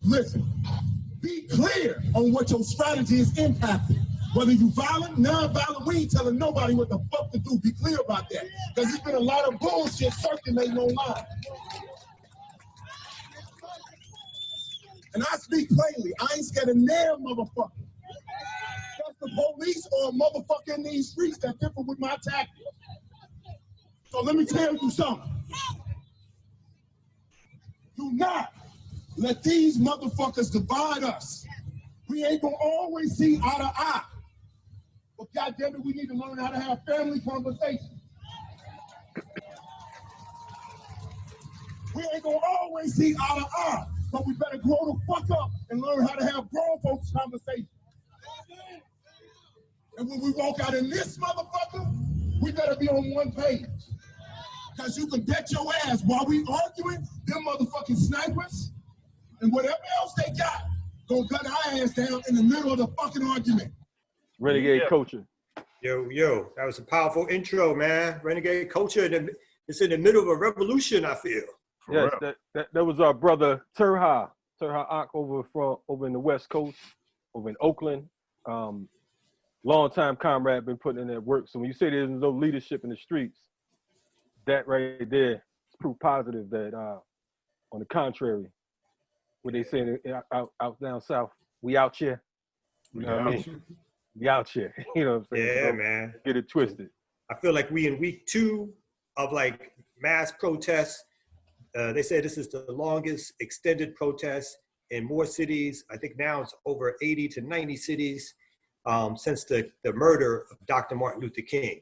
Listen, be clear on what your strategy is impacting. Whether you violent, non-violent, we ain't telling nobody what the fuck to do. Be clear about that. Because there's been a lot of bullshit circulating online. And I speak plainly. I ain't scared of nail, motherfucker. That's the police or a motherfucker in these streets that differ with my tactics. So let me tell you something. Do not let these motherfuckers divide us. We ain't gonna always see eye to eye. But goddamn it, we need to learn how to have family conversations. We ain't gonna always see eye to eye, but we better grow the fuck up and learn how to have grown folks conversations. And when we walk out in this motherfucker, we better be on one page. Because you can bet your ass while we arguing, them motherfucking snipers and whatever else they got, gonna cut our ass down in the middle of the fucking argument. Renegade Culture. Yo, that was a powerful intro, man. Renegade Culture, it's in the middle of a revolution, I feel. Yes, that was our brother Turha Ak over in the West Coast, over in Oakland. Long-time comrade, been putting in that work. So when you say there's no leadership in the streets, that right there is proof positive that, on the contrary, what they say out down south, we out here. You know what I mean? We out here. You know what I'm saying? Yeah, so man. Get it twisted. I feel like we in week 2 of like mass protests. They said this is the longest extended protest in more cities. I think now it's over 80 to 90 cities since the murder of Dr. Martin Luther King.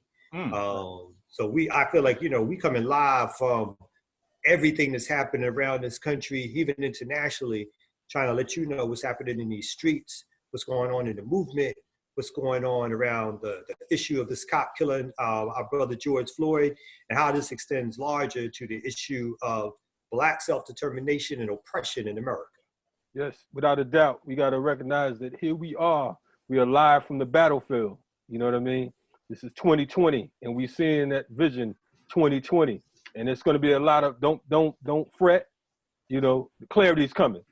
So I feel like, we coming live from everything that's happening around this country, even internationally, trying to let you know what's happening in these streets, what's going on in the movement, what's going on around the issue of this cop killing our brother George Floyd, and how this extends larger to the issue of Black self-determination and oppression in America. Yes, without a doubt, we got to recognize that here we are live from the battlefield. You know what I mean? This is 2020, and we're seeing that vision 2020, and it's going to be a lot of don't fret. The clarity's coming.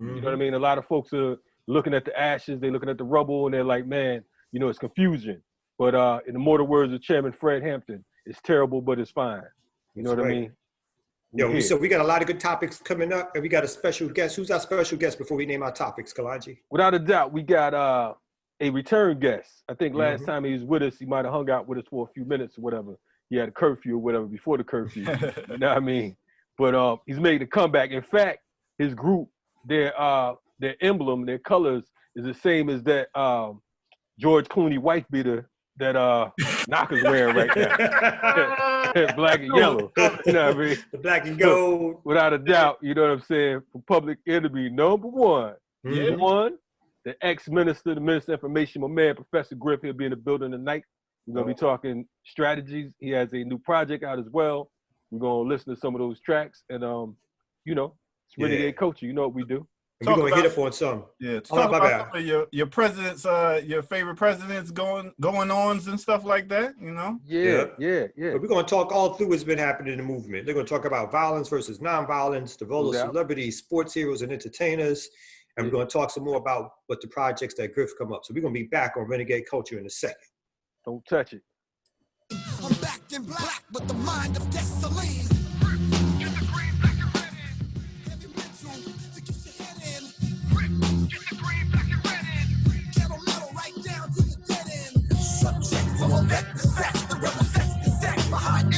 Mm-hmm. You know what I mean? A lot of folks are looking at the ashes, they're looking at the rubble, and they're like, man, it's confusion. But in the mortal words of Chairman Fred Hampton, it's terrible, but it's fine. You know what I mean? So we got a lot of good topics coming up, and we got a special guest. Who's our special guest before we name our topics, Kalanji? Without a doubt, we got a return guest. I think last time he was with us, he might have hung out with us for a few minutes or whatever. He had a curfew or whatever before the curfew. You know what I mean? But he's made a comeback. In fact, his group, their emblem, their colors is the same as that George Clooney wife beater that Knocker's wearing right now. Black and yellow. You know what I mean? The black and gold. So, without a doubt, you know what I'm saying? For Public Enemy number one. One, the ex-minister, the Minister of Information, my man, Professor Griff, he'll be in the building tonight. We're going to be talking strategies. He has a new project out as well. We're going to listen to some of those tracks. And, it's Renegade Culture. You know what we do. And we're going to hit up on some. Yeah, talk about some of your presidents, your favorite presidents going-ons and stuff like that, Yeah. But we're going to talk all through what's been happening in the movement. They're going to talk about violence versus nonviolence, the role of celebrities, sports heroes, and entertainers. And we're going to talk some more about what the projects that Griff come up. So we're going to be back on Renegade Culture in a second. Don't touch it. I'm back in black with the mind of Destiny.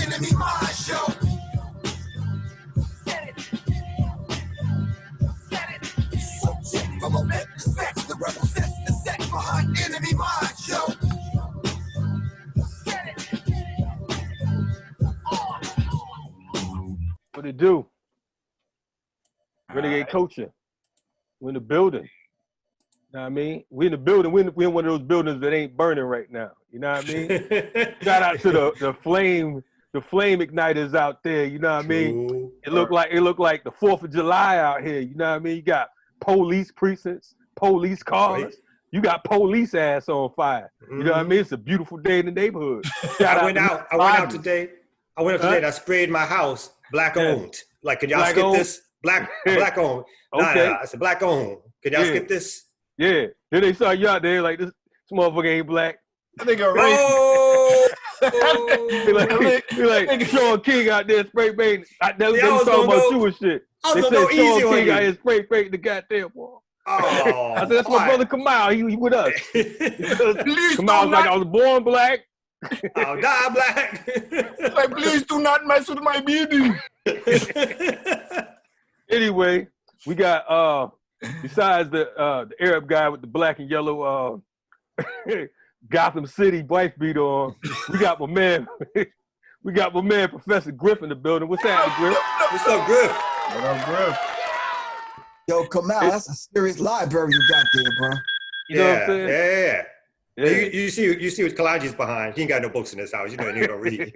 Enemy mind show. From a vet respects the rebel sets the set behind enemy mind show. What it do? Renegade Culture. We're in the building. You know what I mean? We're in the building. We're in one of those buildings that ain't burning right now. You know what I mean? Shout out to the flame igniters out there. You know what I mean? It looked like the 4th of July out here. You know what I mean? You got police precincts, police cars. Right. You got police ass on fire. You know what I mean? It's a beautiful day in the neighborhood. I went out today. I went up today and I sprayed my house black owned. Like, can y'all Black skip owned? this? Black owned. Okay. Nah, I said black owned. Can y'all skip this? Yeah. Then they saw you out there like this motherfucker ain't black. That nigga racist. Oh! He like Sean King out there spray painting. They was was talking gonna about go- you and shit. I was They gonna said go easy Sean on King you. out here spray painting the goddamn wall. Oh, I said, that's my brother Kamal. He with us. Please do Kamal's like, I not, was born black. I'll die black. like, please do not mess with my beauty. Anyway, we got besides the Arab guy with the black and yellow Gotham City wife beater on, we got my man Professor Griff in the building. What's happening, Griff? What's up, Griff? What up, Griff? Yo, Kamal, that's a serious library you got there, bro. You know what I'm saying? Yeah. Yeah. You see what Kalanji's behind. He ain't got no books in his house. You know he don't read.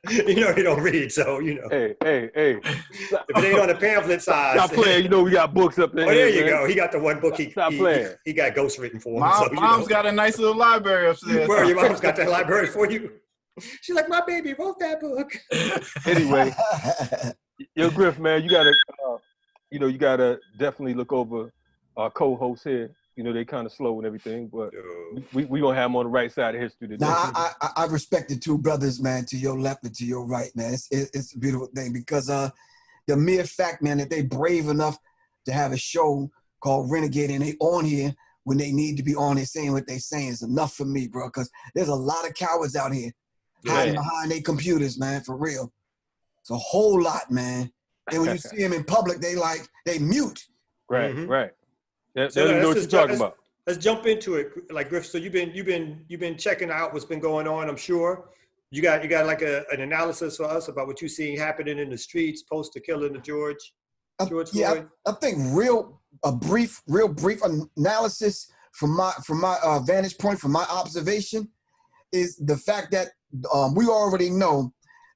You know he don't read, so you know. Hey. If it ain't on the pamphlet side. Stop playing. You know we got books up there. Oh, there you man. go. He got the one book he got ghost written for him. Mom's got a nice little library upstairs. Where your mom's got that library for you. She's like, my baby wrote that book. Anyway, yo, Griff, man, you gotta definitely look over our co-hosts here. You know, they kind of slow and everything, but we gonna have them on the right side of history today. Nah, I respect the two brothers, man, to your left and to your right, man. It's a beautiful thing because the mere fact, man, that they brave enough to have a show called Renegade and they on here when they need to be on here saying what they saying is enough for me, bro, because there's a lot of cowards out here hiding behind their computers, man, for real. It's a whole lot, man. And when you see them in public, they mute. Right. They So don't even know what you're talking about. Let's jump into it. Like Griff, so you've been checking out what's been going on, I'm sure. You got like an analysis for us about what you're seeing happening in the streets post the killing of George Floyd? I think real brief analysis from my vantage point, from my observation, is the fact that we already know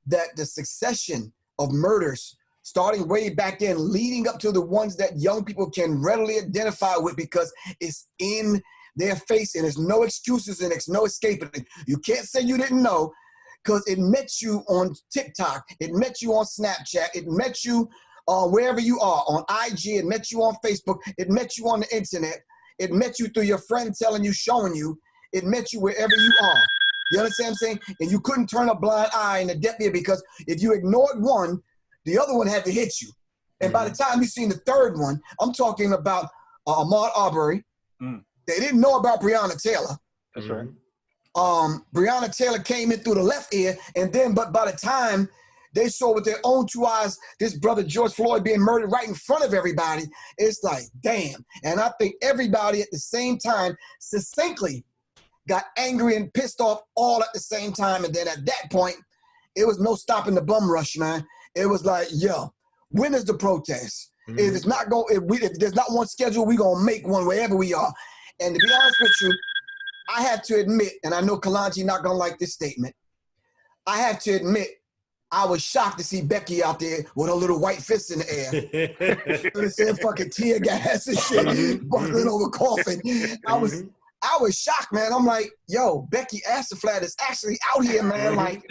that the succession of murders starting way back then, leading up to the ones that young people can readily identify with because it's in their face and there's no excuses and there's no escaping it. You can't say you didn't know because it met you on TikTok, it met you on Snapchat, it met you wherever you are, on IG, it met you on Facebook, it met you on the internet, it met you through your friend telling you, showing you, it met you wherever you are. You understand what I'm saying? And you couldn't turn a blind eye in the deaf ear because if you ignored one, the other one had to hit you. And by the time you seen the third one, I'm talking about Ahmaud Arbery. They didn't know about Breonna Taylor. That's right. Breonna Taylor came in through the left ear, and then, but by the time they saw with their own two eyes this brother George Floyd being murdered right in front of everybody, it's like, damn. And I think everybody at the same time succinctly got angry and pissed off all at the same time. And then at that point, it was no stopping the bum rush, man. It was like, yo, when is the protest? If it's not if there's not one schedule, we gonna make one wherever we are. And to be honest with you, I have to admit, and I know Kalanji not gonna like this statement, I have to admit, I was shocked to see Becky out there with her little white fists in the air. Saying fucking tear gas and shit, buckling over coughing. I was shocked, man. I'm like, yo, Becky Asaflat is actually out here, man. Like,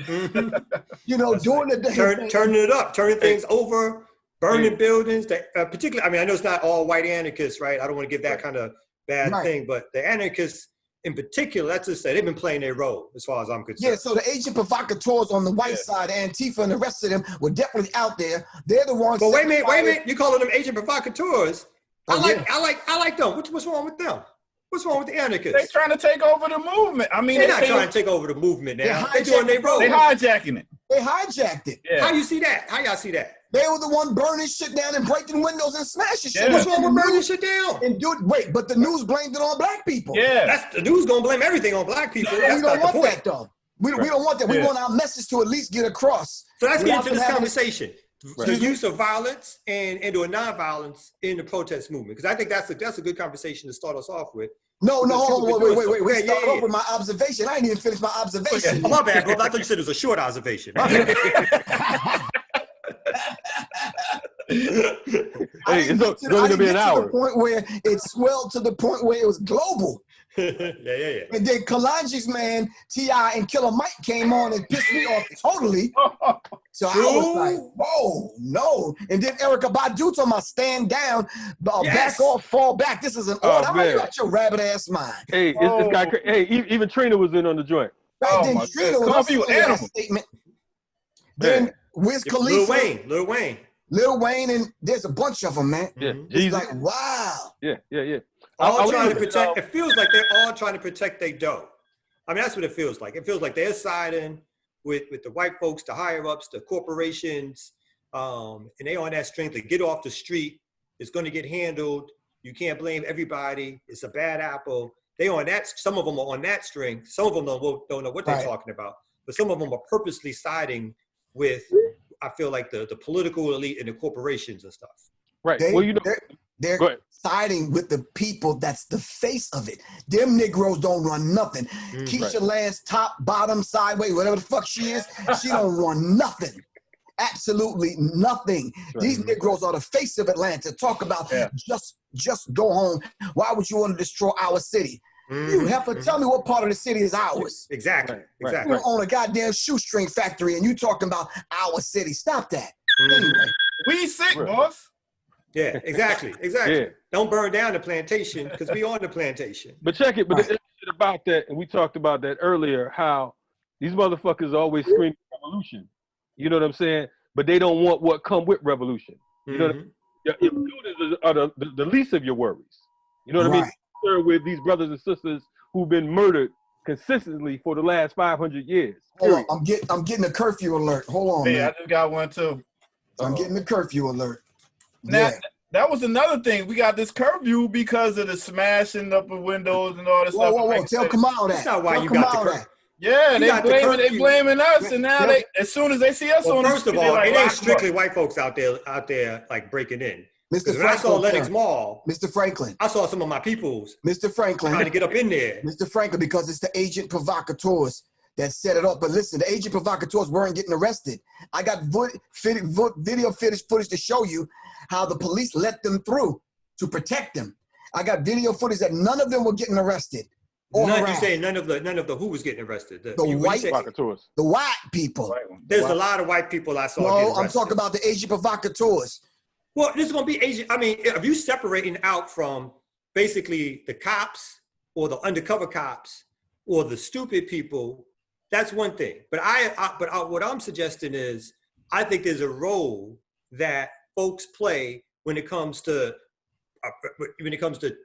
you know, doing the day. Turning it up, turning things over, burning buildings. Particularly, I mean, I know it's not all white anarchists, right? I don't want to give that kind of bad thing, but the anarchists in particular, let's just say, they've been playing their role as far as I'm concerned. Yeah, so the agent provocateurs on the white side, Antifa and the rest of them were definitely out there. They're the ones. But wait a minute, you calling them agent provocateurs? I like them. What's wrong with them? What's wrong with the anarchists? They trying to take over the movement. I mean, they're not trying to take over the movement now. They're doing their role. They hijacking it. They hijacked it. Yeah. How you see that? How y'all see that? They were the one burning shit down and breaking windows and smashing shit. What's wrong with burning shit down? And but the news blamed it on black people. Yeah. That's the news gonna blame everything on black people. Yeah, that's we don't not the want point. that though. We don't want that. We want our message to at least get across. So let's get into this conversation. Right. The use of violence and or non-violence in the protest movement. Because I think that's a good conversation to start us off with. No, hold on, wait. We started off yeah. with my observation. I didn't even finish my observation. Oh, my bad, bro. I thought you said it was a short observation. It's going to be an hour. To the point where it swelled to the point where it was global. Yeah. And then Kalanji's man, T.I. and Killer Mike came on and pissed me off totally. So I was like, whoa, no. And then Erykah Badu told me, stand down, back off, fall back. This is an order. How you got your rabbit ass mind? Hey, it's got, hey, even Trina was in on the joint. Right, then Trina was a statement. Then Wiz Khalifa. Lil Wayne, and there's a bunch of them, man. Yeah, it's like, wow. Yeah. All trying to protect. It feels like they're all trying to protect their dough. I mean, that's what it feels like. It feels like they're siding with the white folks, the higher ups, the corporations, and they on that strength to get off the street. It's going to get handled. You can't blame everybody. It's a bad apple. They on that. Some of them are on that string. Some of them don't know what they're talking about. But some of them are purposely siding with, I feel like, the political elite and the corporations and stuff. Right. They're siding with the people that's the face of it. Them Negroes don't run nothing. Keisha Lance, top, bottom, sideways, whatever the fuck she is, she don't run nothing. Absolutely nothing. These Negroes are the face of Atlanta. Talk about just go home. Why would you want to destroy our city? You have to tell me what part of the city is ours. Exactly. You don't own a goddamn shoestring factory and you talking about our city. Stop that. Anyway. We sick, boss. Yeah, exactly. Yeah. Don't burn down the plantation because we on the plantation. But check it. But the shit about that, and we talked about that earlier, how these motherfuckers always scream revolution. You know what I'm saying? But they don't want what come with revolution. You know what I mean? Your buildings are the least of your worries. You know what I mean? With these brothers and sisters who've been murdered consistently for the last 500 years. Hold on, I'm getting a curfew alert. Hold on, man. I just got one too. I'm getting a curfew alert. Now, that was another thing. We got this curfew because of the smashing up of windows and all this stuff. Whoa. Tell Kamal that. That's not why you got the curfew. Yeah, they blaming us, and now as soon as they see us on first of all, it ain't strictly white folks out there like breaking in. Mr. When I saw Lenox Mall, Mr. Franklin, I saw some of my peoples, Mr. Franklin, trying to get up in there. Mr. Franklin, because it's the agent provocateurs that set it up. But listen, the agent provocateurs weren't getting arrested. I got video footage to show you how the police let them through to protect them. I got video footage that none of them were getting arrested. You say none of the who was getting arrested? The white provocateurs. The white people. There's a lot of white people I saw. No, I'm talking about the agent provocateurs. Well, this is going to be agent. I mean, if you separating out from basically the cops or the undercover cops or the stupid people, that's one thing. But what I'm suggesting is, I think there's a role that folks play when it comes to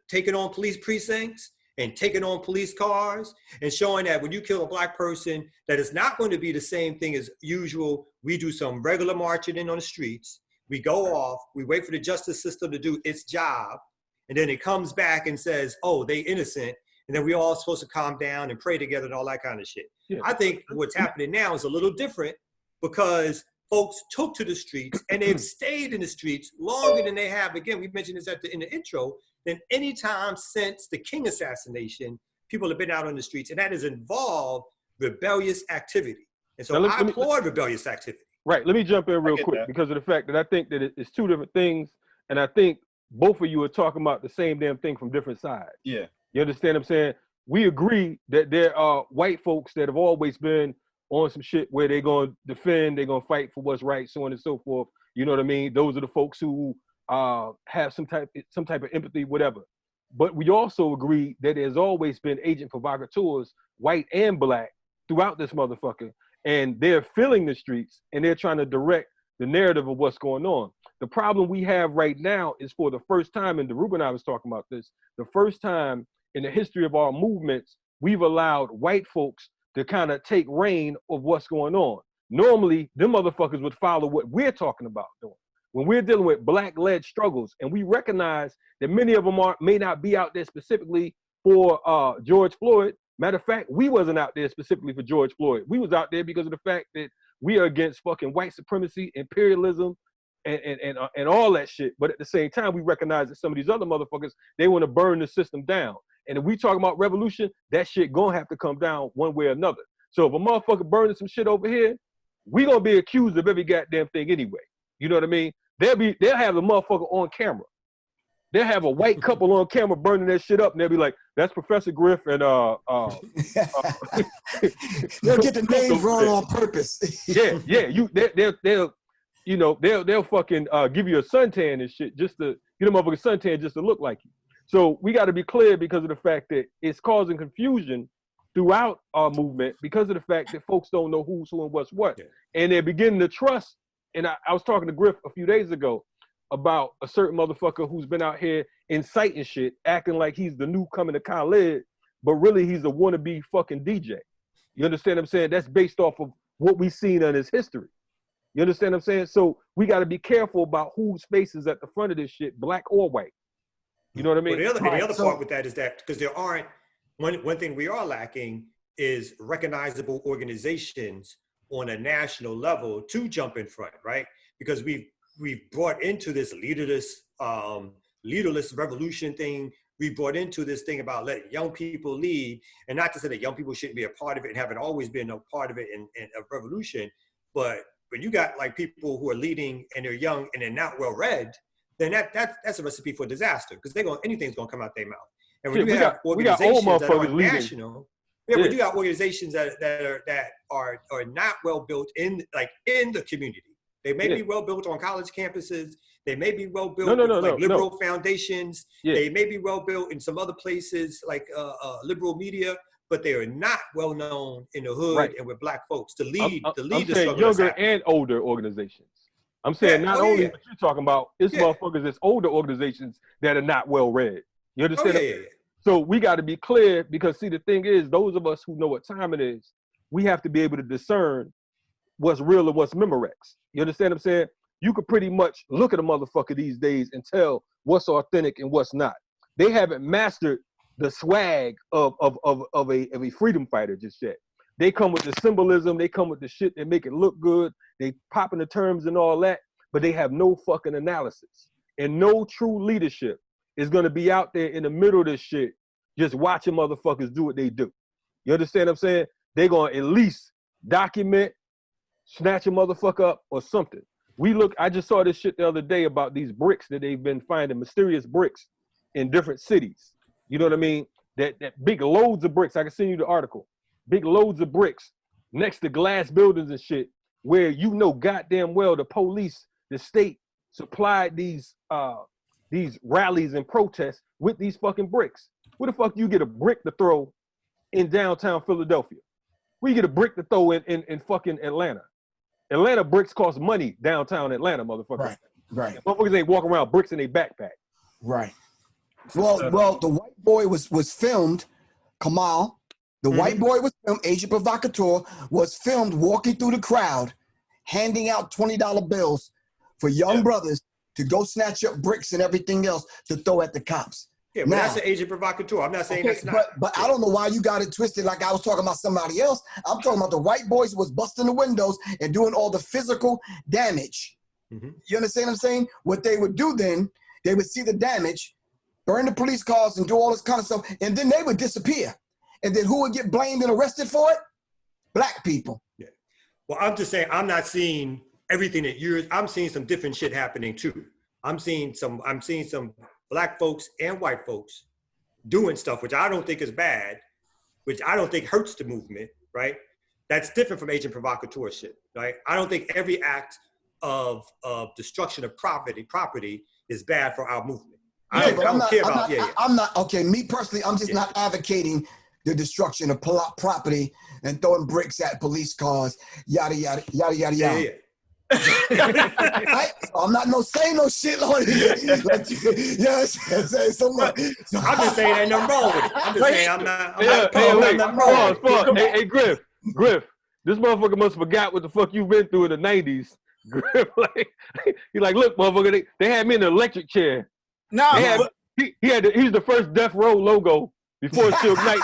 taking on police precincts and taking on police cars and showing that when you kill a black person, that it's not going to be the same thing as usual. We do some regular marching in on the streets. We go off, we wait for the justice system to do its job, and then it comes back and says, oh, they innocent, and then we all supposed to calm down and pray together and all that kind of shit. Yeah. I think what's happening now is a little different because folks took to the streets and they've stayed in the streets longer than they have, again, we mentioned this in the intro, than any time since the King assassination. People have been out on the streets, and that has involved rebellious activity. And so I applaud rebellious activity. Right. Let me jump in real quick because of the fact that I think that it's two different things. And I think both of you are talking about the same damn thing from different sides. Yeah. You understand what I'm saying? We agree that there are white folks that have always been on some shit where they're going to defend, they're going to fight for what's right, so on and so forth. You know what I mean? Those are the folks who have some type of empathy, whatever. But we also agree that there's always been agent provocateurs, white and black, throughout this motherfucker. And they're filling the streets and they're trying to direct the narrative of what's going on. The problem we have right now is, for the first time, and Deruba and I was talking about this, the first time in the history of our movements, we've allowed white folks to kind of take reign of what's going on. Normally, them motherfuckers would follow what we're talking about doing. When we're dealing with black-led struggles, and we recognize that many of them may not be out there specifically for George Floyd. Matter of fact, we wasn't out there specifically for George Floyd. We was out there because of the fact that we are against fucking white supremacy, imperialism, and all that shit. But at the same time, we recognize that some of these other motherfuckers, they want to burn the system down. And if we talk about revolution, that shit gonna have to come down one way or another. So if a motherfucker burning some shit over here, we gonna be accused of every goddamn thing anyway. You know what I mean? They'll have the motherfucker on camera. they'll have a white couple on camera burning that shit up, and they'll be like, "That's Professor Griff and They'll get the names wrong on purpose. yeah, they'll you know, they'll fucking give you a suntan and shit just to get them up with a suntan just to look like you. So we got to be clear because of the fact that it's causing confusion throughout our movement because of the fact that folks don't know who's who and what's what, and they're beginning to trust. And I was talking to Griff a few days ago about a certain motherfucker who's been out here inciting shit, acting like he's the new coming to Khaled, but really he's a wannabe fucking DJ. You understand what I'm saying? That's based off of what we've seen in his history. You understand what I'm saying? So we got to be careful about whose face is at the front of this shit, black or white. You know what I mean? Well, the other part with that is that because there aren't, one thing we are lacking is recognizable organizations on a national level to jump in front, right? Because we've brought into this leaderless revolution thing. We brought into this thing about letting young people lead, and not to say that young people shouldn't be a part of it and haven't always been a part of it in a revolution, but when you got like people who are leading and they're young and they're not well read, then that's a recipe for disaster because anything's gonna come out their mouth. And when you have organizations that are national, when you got organizations that are not well built in the community. They may be well built on college campuses. They may be well built with liberal foundations. They may be well built in some other places like liberal media, but they are not well known in the hood and with black folks to lead. I'm the saying younger and older organizations. I'm saying not only what you're talking about, it's motherfuckers, it's older organizations that are not well read. You understand? So we got to be clear because see, the thing is, those of us who know what time it is, we have to be able to discern what's real and what's Memorex. You understand what I'm saying? You could pretty much look at a motherfucker these days and tell what's authentic and what's not. They haven't mastered the swag of a freedom fighter just yet. They come with the symbolism, they come with the shit that make it look good, they pop in the terms and all that, but they have no fucking analysis. And no true leadership is gonna be out there in the middle of this shit just watching motherfuckers do what they do. You understand what I'm saying? They're gonna at least document, snatch a motherfucker up or something. I just saw this shit the other day about these bricks that they've been finding, mysterious bricks in different cities. You know what I mean? That big loads of bricks. I can send you the article. Big loads of bricks next to glass buildings and shit, where you know goddamn well the police, the state supplied these rallies and protests with these fucking bricks. Where the fuck do you get a brick to throw in downtown Philadelphia? Where you get a brick to throw in fucking Atlanta? Atlanta bricks cost money downtown Atlanta, motherfucker. Right. Motherfuckers ain't walking around bricks in their backpack. Right. Well, the white boy was filmed, Kamal. The white boy was filmed, Agent Provocateur, was filmed walking through the crowd, handing out $20 bills for young brothers to go snatch up bricks and everything else to throw at the cops. Yeah, but that's an Agent Provocateur. I'm not saying that's not. But I don't know why you got it twisted like I was talking about somebody else. I'm talking about the white boys who was busting the windows and doing all the physical damage. You understand what I'm saying? What they would do then, they would see the damage, burn the police cars and do all this kind of stuff, and then they would disappear. And then who would get blamed and arrested for it? Black people. Yeah. Well, I'm just saying I'm not seeing everything that I'm seeing some different shit happening too. I'm seeing some black folks and white folks doing stuff which I don't think is bad, which I don't think hurts the movement, right? That's different from Agent Provocateur shit, right? I don't think every act of destruction of property is bad for our movement. Me personally, I'm just not advocating the destruction of property and throwing bricks at police cars, yada, yada, yada, yada, yada. Yeah. Right? So I'm not saying no shit on it. Saying so much. So I'm just saying ain't nothing wrong with it. I'm just saying I'm not wrong. Hey, Griff, this motherfucker must have forgot what the fuck you've been through in the 90s. Griff, he's like, look, motherfucker, they had me in an electric chair. No, he's the first Death Row logo before Suge Knight.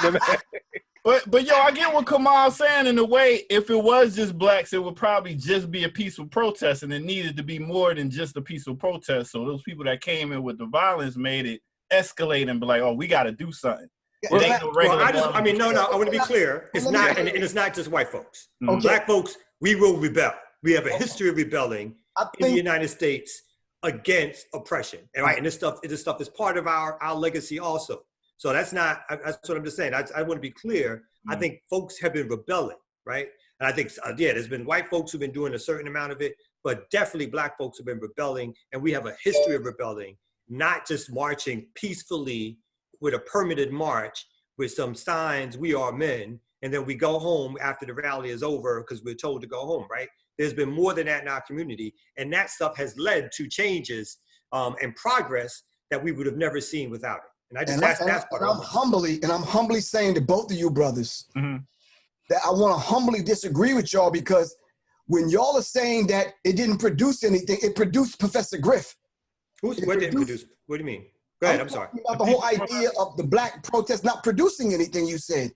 But yo, I get what Kamal's saying in a way. If it was just blacks, it would probably just be a peaceful protest, and it needed to be more than just a peaceful protest. So those people that came in with the violence made it escalate and be like, "Oh, we got to do something." I want to be clear. It's not, and it's not just white folks. Okay. Black folks, we will rebel. We have a history of rebelling in the United States against oppression. And right, and this stuff is part of our legacy also. So that's what I'm just saying. I want to be clear. I think folks have been rebelling, right? And I think, there's been white folks who've been doing a certain amount of it, but definitely black folks have been rebelling. And we have a history of rebelling, not just marching peacefully with a permitted march with some signs, "We are men," and then we go home after the rally is over because we're told to go home, right? There's been more than that in our community. And that stuff has led to changes and progress that we would have never seen without it. And I just, that's part of it. I'm humbly saying to both of you brothers that I want to humbly disagree with y'all, because when y'all are saying that it didn't produce anything, it produced Professor Griff. What didn't produce? What do you mean? Go ahead, I'm sorry. About the whole idea of the black protest not producing anything, you said.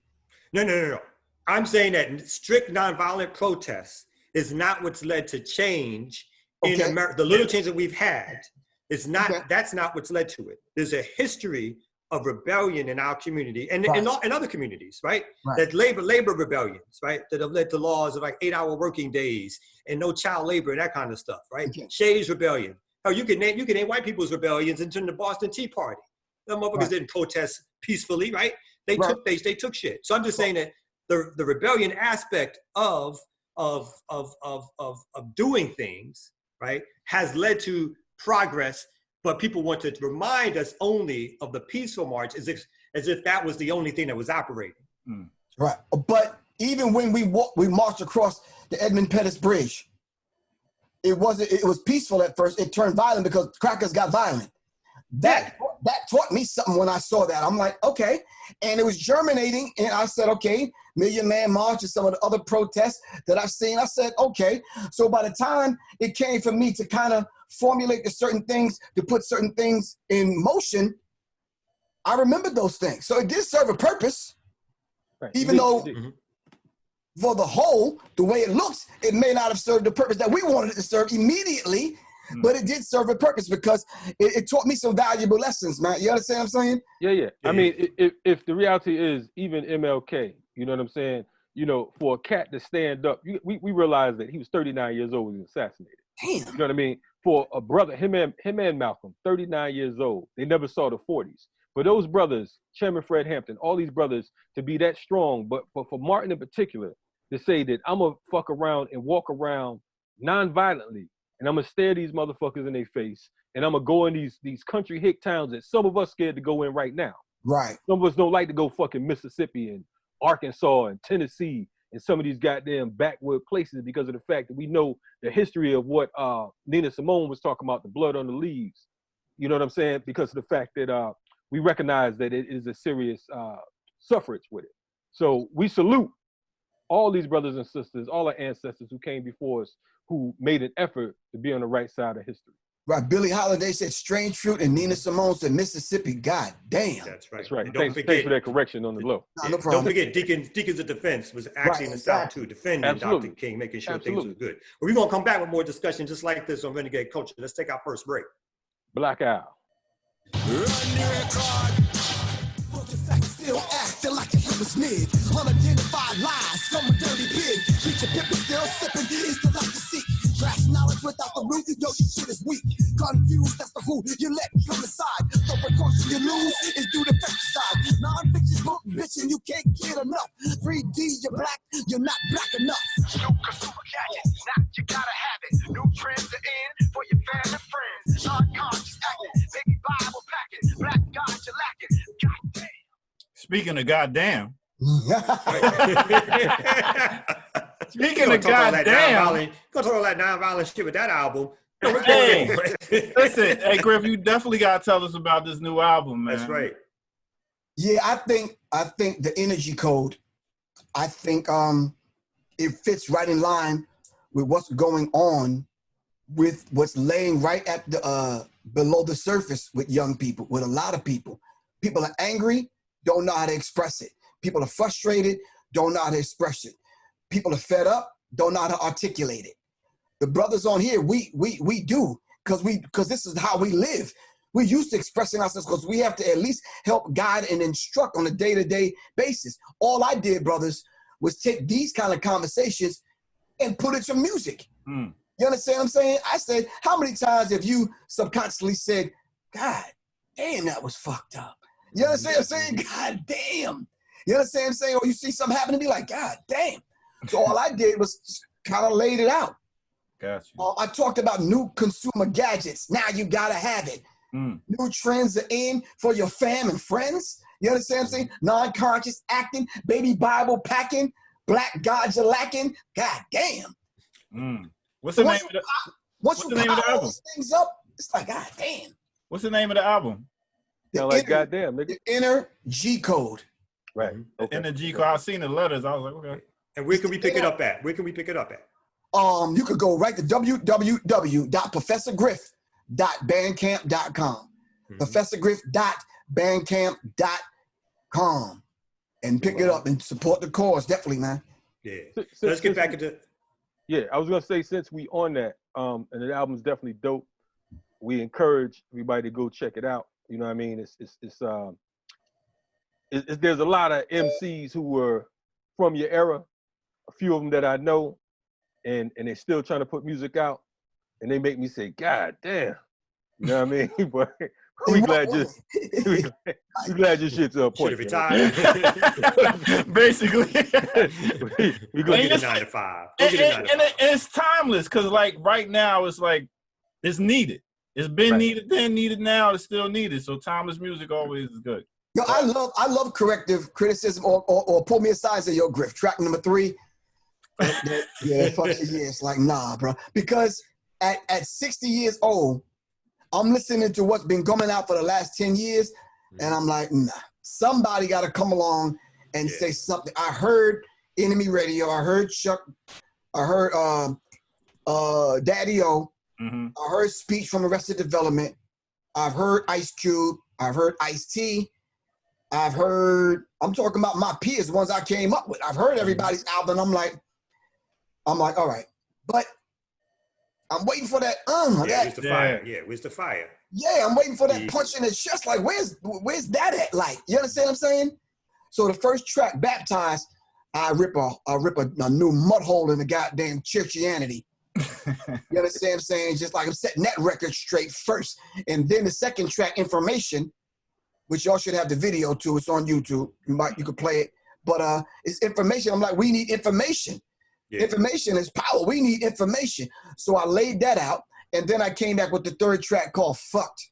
No. I'm saying that strict nonviolent protests is not what's led to change in America. The little change that we've had, it's not. That's not what's led to it. There's a history of rebellion in our community and in other communities, right? That labor rebellions, right? That have led to laws of like 8-hour working days and no child labor and that kind of stuff, right? Shays Rebellion. Oh, you can name white people's rebellions into the Boston Tea Party. The motherfuckers didn't protest peacefully, right? They took shit. So I'm just saying that the rebellion aspect of doing things, right, has led to progress. But people want to remind us only of the peaceful march as if that was the only thing that was operating. Right. But even when we marched across the Edmund Pettus Bridge, it was peaceful at first. It turned violent because crackers got violent. That taught me something when I saw that. I'm like, okay. And it was germinating. And I said, okay, Million Man March and some of the other protests that I've seen. I said, okay. So by the time it came for me to kind of formulate certain things, to put certain things in motion, I remembered those things. So it did serve a purpose, even though for the whole, the way it looks, it may not have served the purpose that we wanted it to serve immediately, but it did serve a purpose because it taught me some valuable lessons, man. You understand what I'm saying? Yeah. I mean, if the reality is even MLK, you know what I'm saying? You know, for a cat to stand up, we realized that he was 39 years old when he was assassinated. Damn. You know what I mean? For a brother, him and Malcolm, 39 years old, they never saw the 40s. For those brothers, Chairman Fred Hampton, all these brothers to be that strong, but for Martin in particular, to say that I'm gonna fuck around and walk around non-violently, and I'm gonna stare these motherfuckers in their face, and I'm gonna go in these country hick towns that some of us scared to go in right now. Right. Some of us don't like to go fucking Mississippi and Arkansas and Tennessee and some of these goddamn backwood places because of the fact that we know the history of what Nina Simone was talking about, the blood on the leaves. You know what I'm saying? Because of the fact that we recognize that it is a serious suffrage with it. So we salute all these brothers and sisters, all our ancestors who came before us, who made an effort to be on the right side of history. Right. Billie Holiday said strange fruit and Nina Simone said Mississippi. God damn. That's right. That's right. And Thanks for that correction on the low. No problem. Don't forget, Deacons of Defense was actually in the South too, defending Dr. King, making sure things were good. But we're going to come back with more discussion just like this on Renegade Culture. Let's take our first break. Black Owl. Still acting like it was mid. Unidentified lies, some dirty pig. Preacher Pippin still sipping, he still like to seek. Trash knowledge without the root, yo, your shit is weak. Confused, that's the who you let come aside. The precaution you lose is due to pesticide. Non-fiction book, bitchin', you can't get enough. 3D, you're black, you're not black enough. New consumer gadget, now you gotta have it. New trends are in for your family and friends. Non-conscious acting, baby Bible packing. Black God, you're lacking. Goddamn. Speaking of goddamn. Speaking of goddamn. Go talk all that non-violent shit with that album. Hey, listen, hey Griff, you definitely gotta tell us about this new album, man. That's right. Yeah, I think the energy code, I think it fits right in line with what's going on with what's laying right at the below the surface with young people, with a lot of people. People are angry, don't know how to express it. People are frustrated, don't know how to express it. People are fed up, don't know how to articulate it. The brothers on here, we do, because this is how we live. We're used to expressing ourselves because we have to at least help guide and instruct on a day-to-day basis. All I did, brothers, was take these kind of conversations and put it to music. You You understand what I'm saying? I said, how many times have you subconsciously said, God damn, that was fucked up? You understand what I'm saying? God damn. You understand what I'm saying? Or you see something happen and be like, God damn. So all I did was just kind of laid it out. Gotcha. I talked about new consumer gadgets. Now you gotta have it. New trends are in for your fam and friends. You understand what I'm saying? Non-conscious acting, baby Bible packing, black God you're lacking. God damn. What's the name of the Once you pile all album? these things up, it's like, God damn. What's the name of the album? Like goddamn, nigga. The inner G code. Right. Okay. In the G code. I seen the letters. I was like, okay. And where can we pick it up at? Where can we pick it up at? You could go right to www.professorgriff.bandcamp.com. Professorgriff.bandcamp.com. And pick it up and support the cause, definitely, man. Yeah. So let's get back into. Yeah, I was gonna say, since we on that, and the album's definitely dope, we encourage everybody to go check it out. You know what I mean? There's a lot of MCs who were from your era, a few of them that I know, and they're still trying to put music out, and they make me say, God damn. You know what I mean? But we glad your shit's a point. Should have retired. Basically. we go get a 9 to 5. And it's timeless, because like right now it's like it's needed. It's been needed then, needed now, it's still needed. So timeless music always is good. Yo, I love corrective criticism or pull me aside and say, yo, Griff, track number 3. Yeah, fuck you. Yeah, it's like, nah, bro. Because at 60 years old, I'm listening to what's been coming out for the last 10 years, and I'm like, nah. Somebody got to come along and say something. I heard Enemy Radio. I heard Chuck. I heard Daddy O. I heard Speech from Arrested Development. I've heard Ice Cube. I've heard Ice-T. I'm talking about my peers, the ones I came up with. I've heard everybody's album. I'm like, all right. But I'm waiting for that. Where's the fire? Yeah, where's the fire? Yeah, I'm waiting for that punch in the chest. Like, where's that at? Like, you understand what I'm saying? So the first track, Baptized, I rip a new mud hole in the goddamn churchianity. You understand what I'm saying? Just like I'm setting that record straight first. And then the second track, Information, which y'all should have the video to. It's on YouTube. You could play it. But it's information. I'm like, we need information. Yeah. Information is power. We need information. So I laid that out. And then I came back with the third track called Fucked.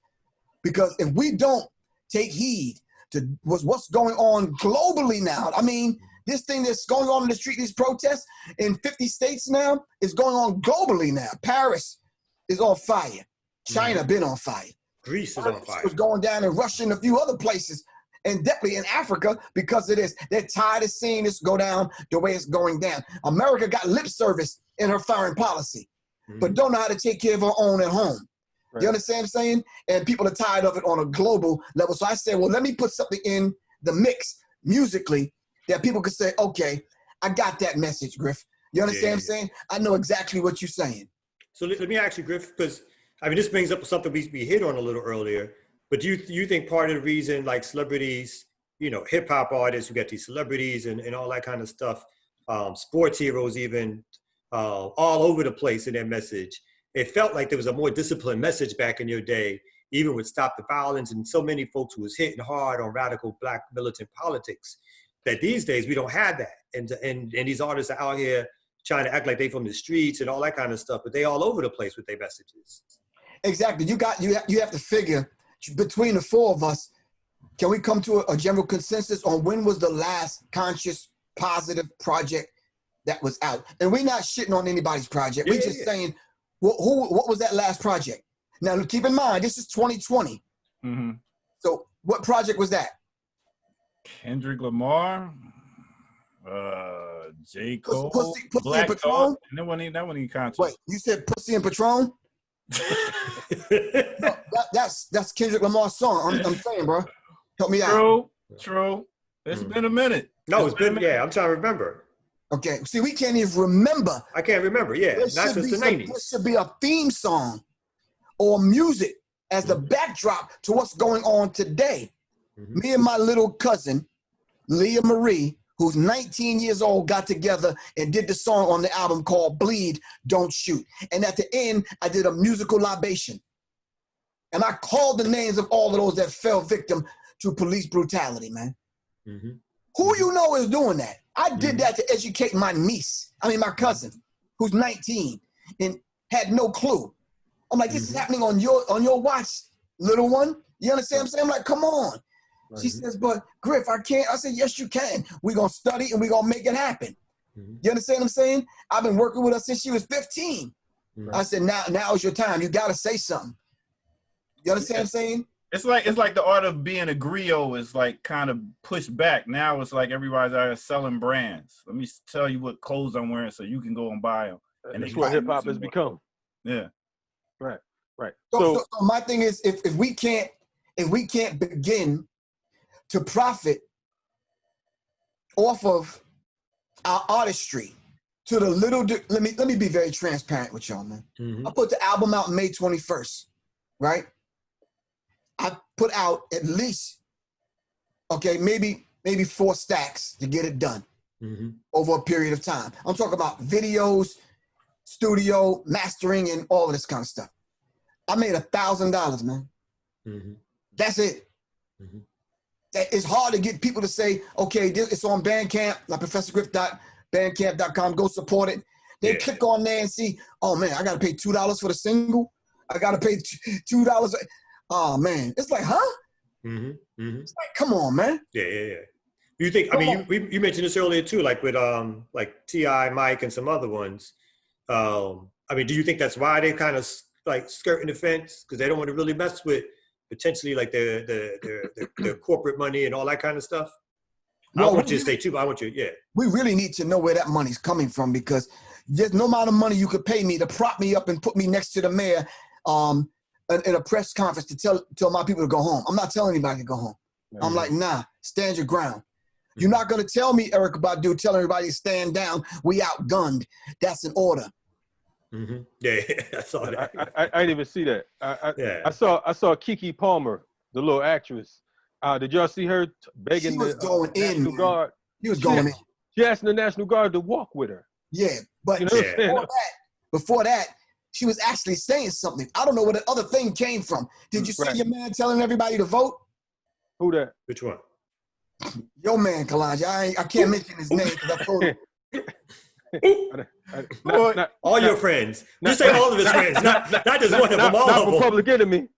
Because if we don't take heed to what's going on globally now, I mean, this thing that's going on in the street, these protests in 50 states now, is going on globally now. Paris is on fire. China been on fire. Greece is on fire. It's going down in Russia and a few other places. And definitely in Africa because of this. They're tired of seeing this go down the way it's going down. America got lip service in her foreign policy, but don't know how to take care of her own at home. Right. You understand what I'm saying? And people are tired of it on a global level. So I said, well, let me put something in the mix musically that people could say, okay, I got that message, Griff. You understand what I'm saying? I know exactly what you're saying. So let me ask you, Griff, because I mean, this brings up something we hit on a little earlier. But do you think part of the reason, like celebrities, you know, hip hop artists who get these celebrities and all that kind of stuff, sports heroes even, all over the place in their message, it felt like there was a more disciplined message back in your day, even with Stop the Violence and so many folks who was hitting hard on radical Black militant politics, that these days we don't have that. And these artists are out here trying to act like they from the streets and all that kind of stuff, but they all over the place with their messages. Exactly. You have to figure, between the four of us, can we come to a general consensus on when was the last conscious, positive project that was out? And we're not shitting on anybody's project. We're just saying, well, what was that last project? Now, keep in mind, this is 2020. So what project was that? Kendrick Lamar, J. Cole, Pussy Black and Patron? And that wasn't even conscious. Wait, you said Pussy and Patron? No, that's Kendrick Lamar's song. I'm saying, bro. Help me out. True. It's been a minute. No, it's been, I'm trying to remember. Okay, see, we can't even remember. I can't remember, not since the 90s. There should be a theme song or music as the backdrop to what's going on today. Me and my little cousin, Leah Marie, who's 19 years old, got together and did the song on the album called Bleed, Don't Shoot. And at the end, I did a musical libation. And I called the names of all of those that fell victim to police brutality, man. Mm-hmm. Who you know is doing that? I did that to educate my my cousin, who's 19 and had no clue. I'm like, this is happening on your watch, little one. You understand what I'm saying? I'm like, come on. She says, but Griff, I can't. I said, yes, you can. We're going to study and we're going to make it happen. You understand what I'm saying? I've been working with her since she was 15. I said, now is your time. You got to say something. You understand what I'm saying? It's like the art of being a griot is like kind of pushed back. Now it's like everybody's out here selling brands. Let me tell you what clothes I'm wearing so you can go and buy them. And that's what hip hop has become. Yeah. Right. So my thing is, if we can't begin to profit off of our artistry to the little, let me be very transparent with y'all, man. I put the album out May 21st, right? I put out at least, maybe 4 stacks to get it done over a period of time. I'm talking about videos, studio, mastering, and all of this kind of stuff. I made $1,000, man. That's it. It's hard to get people to say, okay, it's on Bandcamp, like ProfessorGriff.bandcamp.com, go support it. They click on there and see, oh man, I gotta pay $2 for the single. I gotta pay $2. Oh man, it's like, huh? It's like, come on, man. Yeah. You think? I mean, you mentioned this earlier too, like with like T.I., Mike, and some other ones. I mean, do you think that's why they kind of like skirting the fence because they don't want to really mess with potentially like their corporate money and all that kind of stuff? I don't want you to say too, but I want you, We really need to know where that money's coming from because there's no amount of money you could pay me to prop me up and put me next to the mayor in a press conference to tell my people to go home. I'm not telling anybody to go home. I'm like, nah, stand your ground. You're not going to tell me, Erykah Badu, tell everybody to stand down. We outgunned. That's an order. Yeah, I saw that. I didn't even see that. I saw Keke Palmer, the little actress. Did y'all see her begging the National Guard? She was going in. She asked the National Guard to walk with her. Yeah, but before that, she was actually saying something. I don't know where the other thing came from. Did you see your man telling everybody to vote? Who that? Which one? Your man, Kalanja. I can't mention his name because I told him. All your friends. Just say all of his friends, not just one of them. All of them. Not Public Enemy.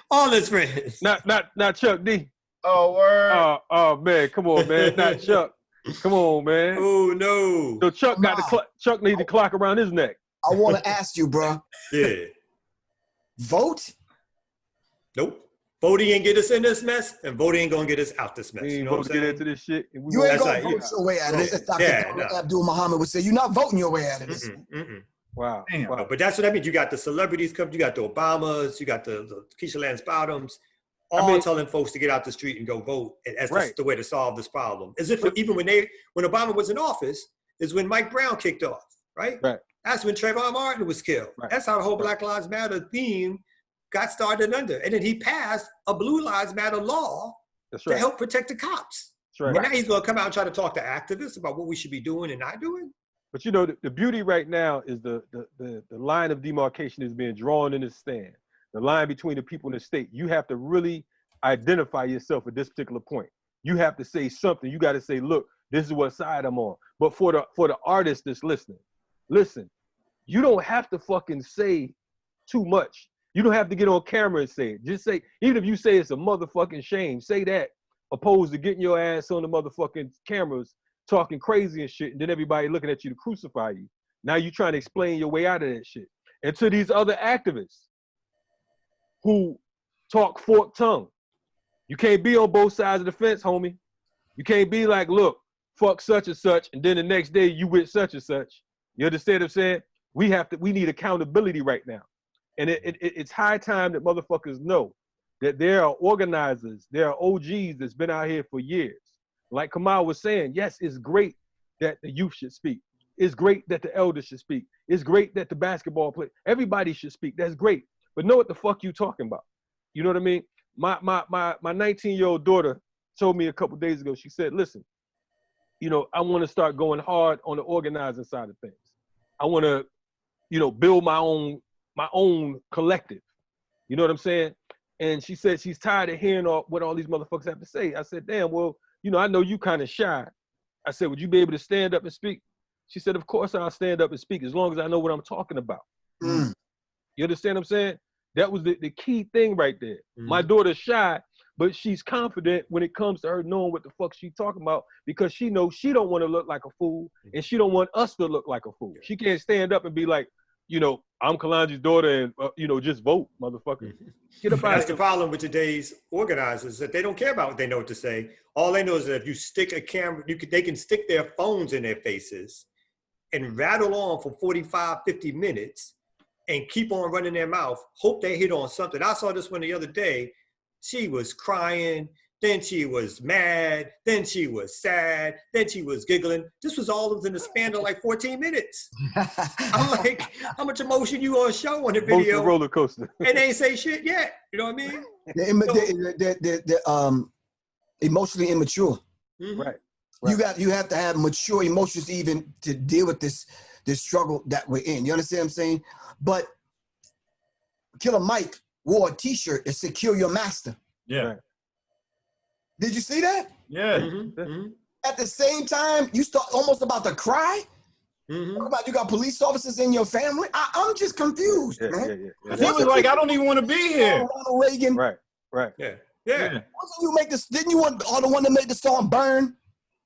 All his friends. Not Chuck D. Oh word. Oh man, come on, man. Not Chuck. Come on, man. Oh no. So Chuck needs to clock around his neck. I want to ask you, bro. Yeah. Vote? Nope. Voting ain't get us in this mess, and voting ain't gonna get us out this mess. You know what I'm saying? Get into this shit. You ain't gonna vote your way out of this. As Dr. Abdul Muhammad would say, you're not voting your way out of this. Wow. But that's what I mean. You got the celebrities come, you got the Obamas, you got the Keisha Lance Bottoms, all telling folks to get out the street and go vote. And that's the way to solve this problem. As if even when Obama was in office, is when Mike Brown kicked off, right? That's when Trayvon Martin was killed. That's how the whole Black Lives Matter theme got started under. And then he passed a Blue Lives Matter law to help protect the cops. And now he's going to come out and try to talk to activists about what we should be doing and not doing. But you know, the beauty right now is the line of demarcation is being drawn in the stand. The line between the people in the state. You have to really identify yourself at this particular point. You have to say something. You got to say, look, this is what side I'm on. But for the artist that's listening, listen, you don't have to fucking say too much. You don't have to get on camera and say it. Just say, even if you say it's a motherfucking shame, say that, opposed to getting your ass on the motherfucking cameras talking crazy and shit, and then everybody looking at you to crucify you. Now you're trying to explain your way out of that shit. And to these other activists who talk forked tongue, you can't be on both sides of the fence, homie. You can't be like, look, fuck such and such, and then the next day you with such and such. You understand what I'm saying? We need accountability right now. And it's high time that motherfuckers know that there are organizers, there are OGs that's been out here for years. Like Kamal was saying, yes, it's great that the youth should speak. It's great that the elders should speak. It's great that the basketball player, everybody should speak. That's great. But know what the fuck you talking about. You know what I mean? My 19-year-old daughter told me a couple days ago, she said, listen, I want to start going hard on the organizing side of things. I want to, build my own collective. You know what I'm saying? And she said she's tired of hearing what all these motherfuckers have to say. I said, damn, well, I know you kind of shy. I said, would you be able to stand up and speak? She said, of course I'll stand up and speak as long as I know what I'm talking about. Mm. You understand what I'm saying? That was the key thing right there. My daughter's shy, but she's confident when it comes to her knowing what the fuck she's talking about, because she knows she don't want to look like a fool, and she don't want us to look like a fool. She can't stand up and be like, I'm Kalanji's daughter, and just vote, motherfucker. Get up out That's of the here. problem with today's organizers, that they don't care about what they know what to say. All they know is that if you stick a camera, they can stick their phones in their faces and rattle on for 45, 50 minutes and keep on running their mouth, hope they hit on something. I saw this one the other day. She was crying, then she was mad, then she was sad, then she was giggling. This was all within the span of like 14 minutes. I'm like, how much emotion you gonna show on the Emotional video? roller coaster. And they ain't say shit yet. You know what I mean? They're emotionally immature. Mhm. Right. You have to have mature emotions even to deal with this struggle that we're in. You understand what I'm saying? But Killer Mike wore a T-shirt that "Secure Your Master." Yeah. Right. Did you see that? Yeah. Mhm. Mhm. At the same time, you start almost about to cry. Mhm. Talk about you got police officers in your family. I'm just confused, man. Yeah. He was like, I don't even want to be here. Ronald Reagan. Right. Yeah. Wasn't you make this? Didn't you want the one that made the song "Burn"?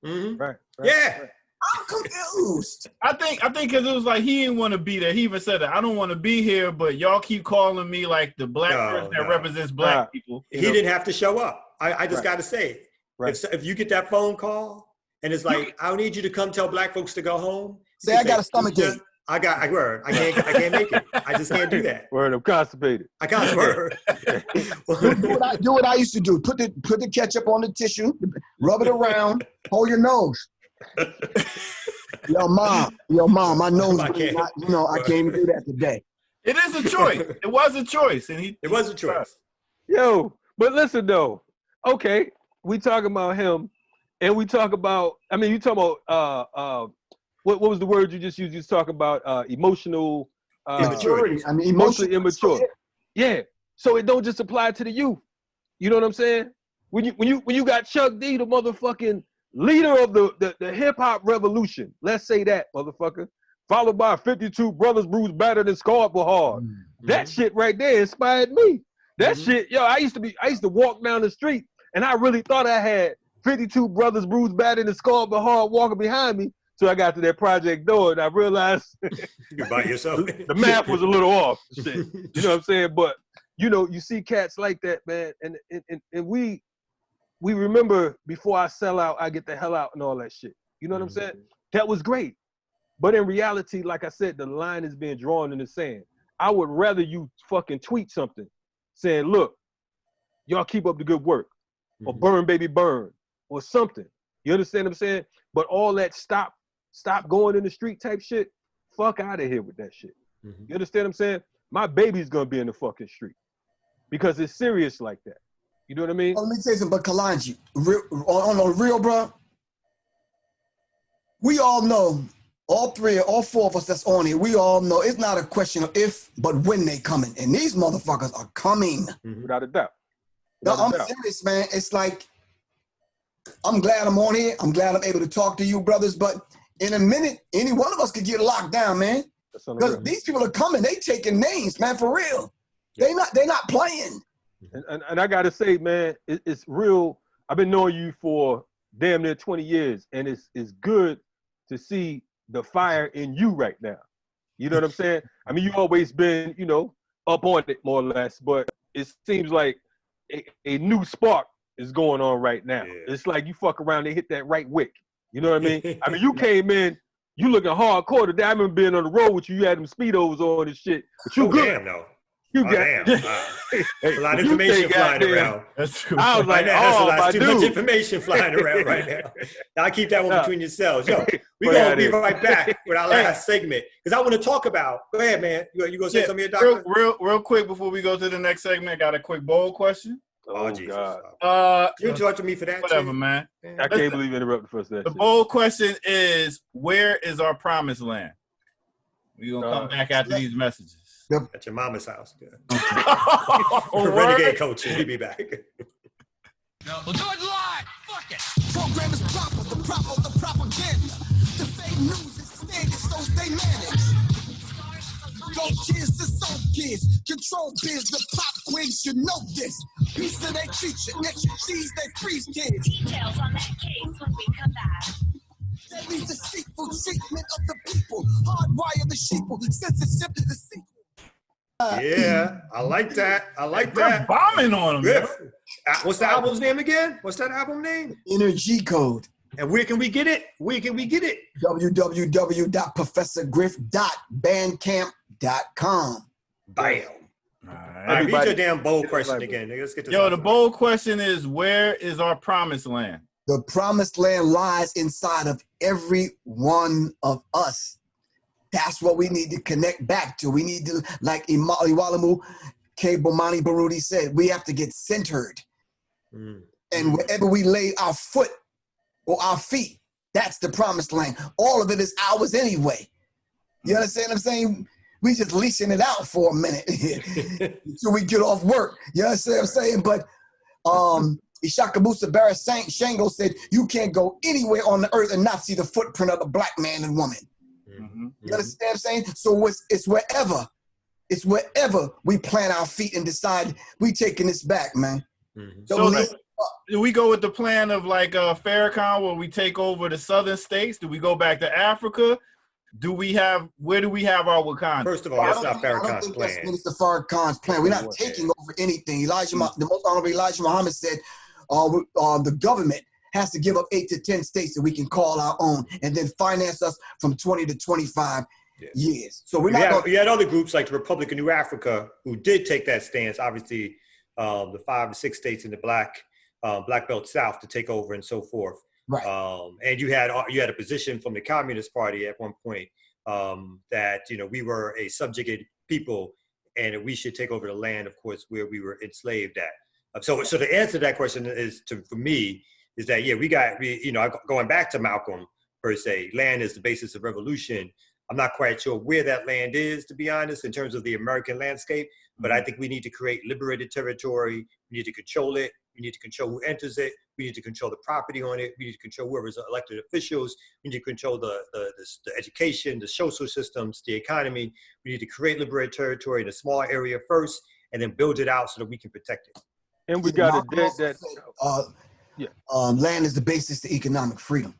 Mhm. Right. Yeah. I'm confused. I think because it was like he didn't want to be there. He even said that I don't want to be here, but y'all keep calling me like the black person that represents black people. He didn't have to show up. I just got to say, Right. if you get that phone call and it's like, I need you to come tell black folks to go home. Say, you I got a stomach ache. I can't make it. I just can't do that. Word, I'm constipated. I can't word. Do what I used to do. Put the ketchup on the tissue, rub it around, hold your nose. Yo, mom, my nose. I can't even do that today. It is a choice. It was a choice, and it was a choice. Yo, but listen though. Okay, we talking about him, and we talk about. I mean, you talking about what was the word you just used? You was talking about emotional immaturity. I mean, emotionally immature. Yeah. So it don't just apply to the youth. You know what I'm saying? When you got Chuck D, the motherfucking leader of the hip hop revolution. Let's say that, motherfucker. Followed by 52 brothers bruised, battered, and scarred for hard. Mm-hmm. That shit right there inspired me. That shit, yo, I used to walk down the street and I really thought I had 52 brothers bruised, battered, and scarred for hard walking behind me. So I got to that project door and I realized you're by yourself. The math was a little off. Shit. You know what I'm saying? But you see cats like that, man, and we remember before I sell out, I get the hell out and all that shit. You know what I'm saying? That was great. But in reality, like I said, the line is being drawn in the sand. I would rather you fucking tweet something saying, look, y'all keep up the good work, or burn, baby, burn, or something. You understand what I'm saying? But all that stop going in the street type shit, fuck out of here with that shit. You understand what I'm saying? My baby's gonna be in the fucking street because it's serious like that. You know what I mean? Let me say something, but Kalanji, on the real, bro, we all know, all four of us that's on here, we all know it's not a question of if, but when they coming. And these motherfuckers are coming. Without a doubt. I'm serious, man. It's like, I'm glad I'm on here. I'm glad I'm able to talk to you, brothers. But in a minute, any one of us could get locked down, man. Because these people are coming. They taking names, man, for real. They're not playing. And I gotta say, man, it's real. I've been knowing you for damn near 20 years, and it's good to see the fire in you right now. You know what I'm saying? I mean, you've always been, up on it more or less, but it seems like a new spark is going on right now. Yeah. It's like you fuck around and hit that right wick. You know what I mean? I mean, you came in, you looking hardcore today. I remember being on the road with you. You had them Speedos on and shit. But you good. Damn, no. You got a lot of information flying around. That's true. I was like, that's too much information flying around right now. Now keep that one between yourselves. Yo, we're going to be right back with our last segment. Because I want to talk about, go ahead, man. You going to say something here, Doctor? Real quick before we go to the next segment, I got a quick bold question. Oh, Jesus. God. You interrupted me for that Whatever, too? man. I can't believe you interrupted for that The shit. bold question is, where is our promised land? We're going to come back after these messages. At your mama's house. Oh, Renegade Culture. We'll be back. We'll do it live. Fuck it. Program is proper, the propaganda. The fake news is standard, so stay managed. Go kids to soul kids. Control biz, the pop quiz, you know this. Piece of they treat you, extra cheese, they freeze kids. Details on that case when we come back. Deadly deceitful treatment of the people. Hardwire the sheeple, censorship the sequel. Yeah, I like that. I like that. Bombing on them, Griff. What's the album's name again? What's that album name? Energy Code. And where can we get it? Where can we get it? www.professorgriff.bandcamp.com. Bam. All All right. right, read Everybody- your damn bold question again. Nigga. Let's get this Yo, out the of bold question is, where is our promised land? The promised land lies inside of every one of us. That's what we need to connect back to. We need to, like Iwalamu K. Bomani Baruti said, we have to get centered. And wherever we lay our foot or our feet, that's the promised land. All of it is ours anyway. You understand what I'm saying? We just leasing it out for a minute until we get off work. You understand what I'm saying? But Ishakabusa Barra Shango said, you can't go anywhere on the earth and not see the footprint of a black man and woman. You understand what I'm saying? So it's wherever we plant our feet and decide we taking this back, man. So do we go with the plan of like Farrakhan, where we take over the southern states? Do we go back to Africa? Where do we have our Wakanda? First of all, that's not Farrakhan's plan. That's Minister Farrakhan's plan. We're not taking over anything. The most honorable Elijah Muhammad said the government has to give up 8 to 10 states that we can call our own and then finance us from 20 to 25 years. So we had other groups like the Republic of New Africa who did take that stance. Obviously, the 5 or 6 states in the Black Belt South to take over and so forth. Right. And you had a position from the Communist Party at one point that we were a subjugated people and we should take over the land, of course, where we were enslaved at. So the answer to that question for me is that going back to Malcolm per se, land is the basis of revolution. I'm not quite sure where that land is, to be honest, in terms of the American landscape, but I think we need to create liberated territory. We need to control it. We need to control who enters it. We need to control the property on it. We need to control whoever's elected officials. We need to control the education, the social systems, the economy. We need to create liberated territory in a small area first and then build it out so that we can protect it. And we got land is the basis to economic freedom.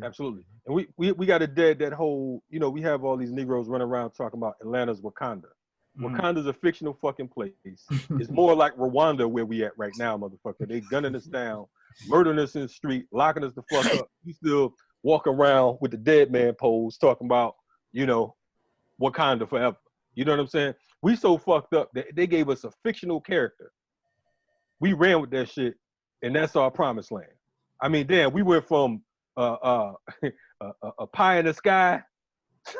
Absolutely. And we got to dead that whole, we have all these Negroes running around talking about Atlanta's Wakanda. Wakanda's a fictional fucking place. It's more like Rwanda where we at right now, motherfucker. They gunning us down, murdering us in the street, locking us the fuck up. We still walk around with the dead man pose talking about, Wakanda forever. You know what I'm saying? We so fucked up that they gave us a fictional character. We ran with that shit, and that's our promised land. I mean, damn, we went from a pie in the sky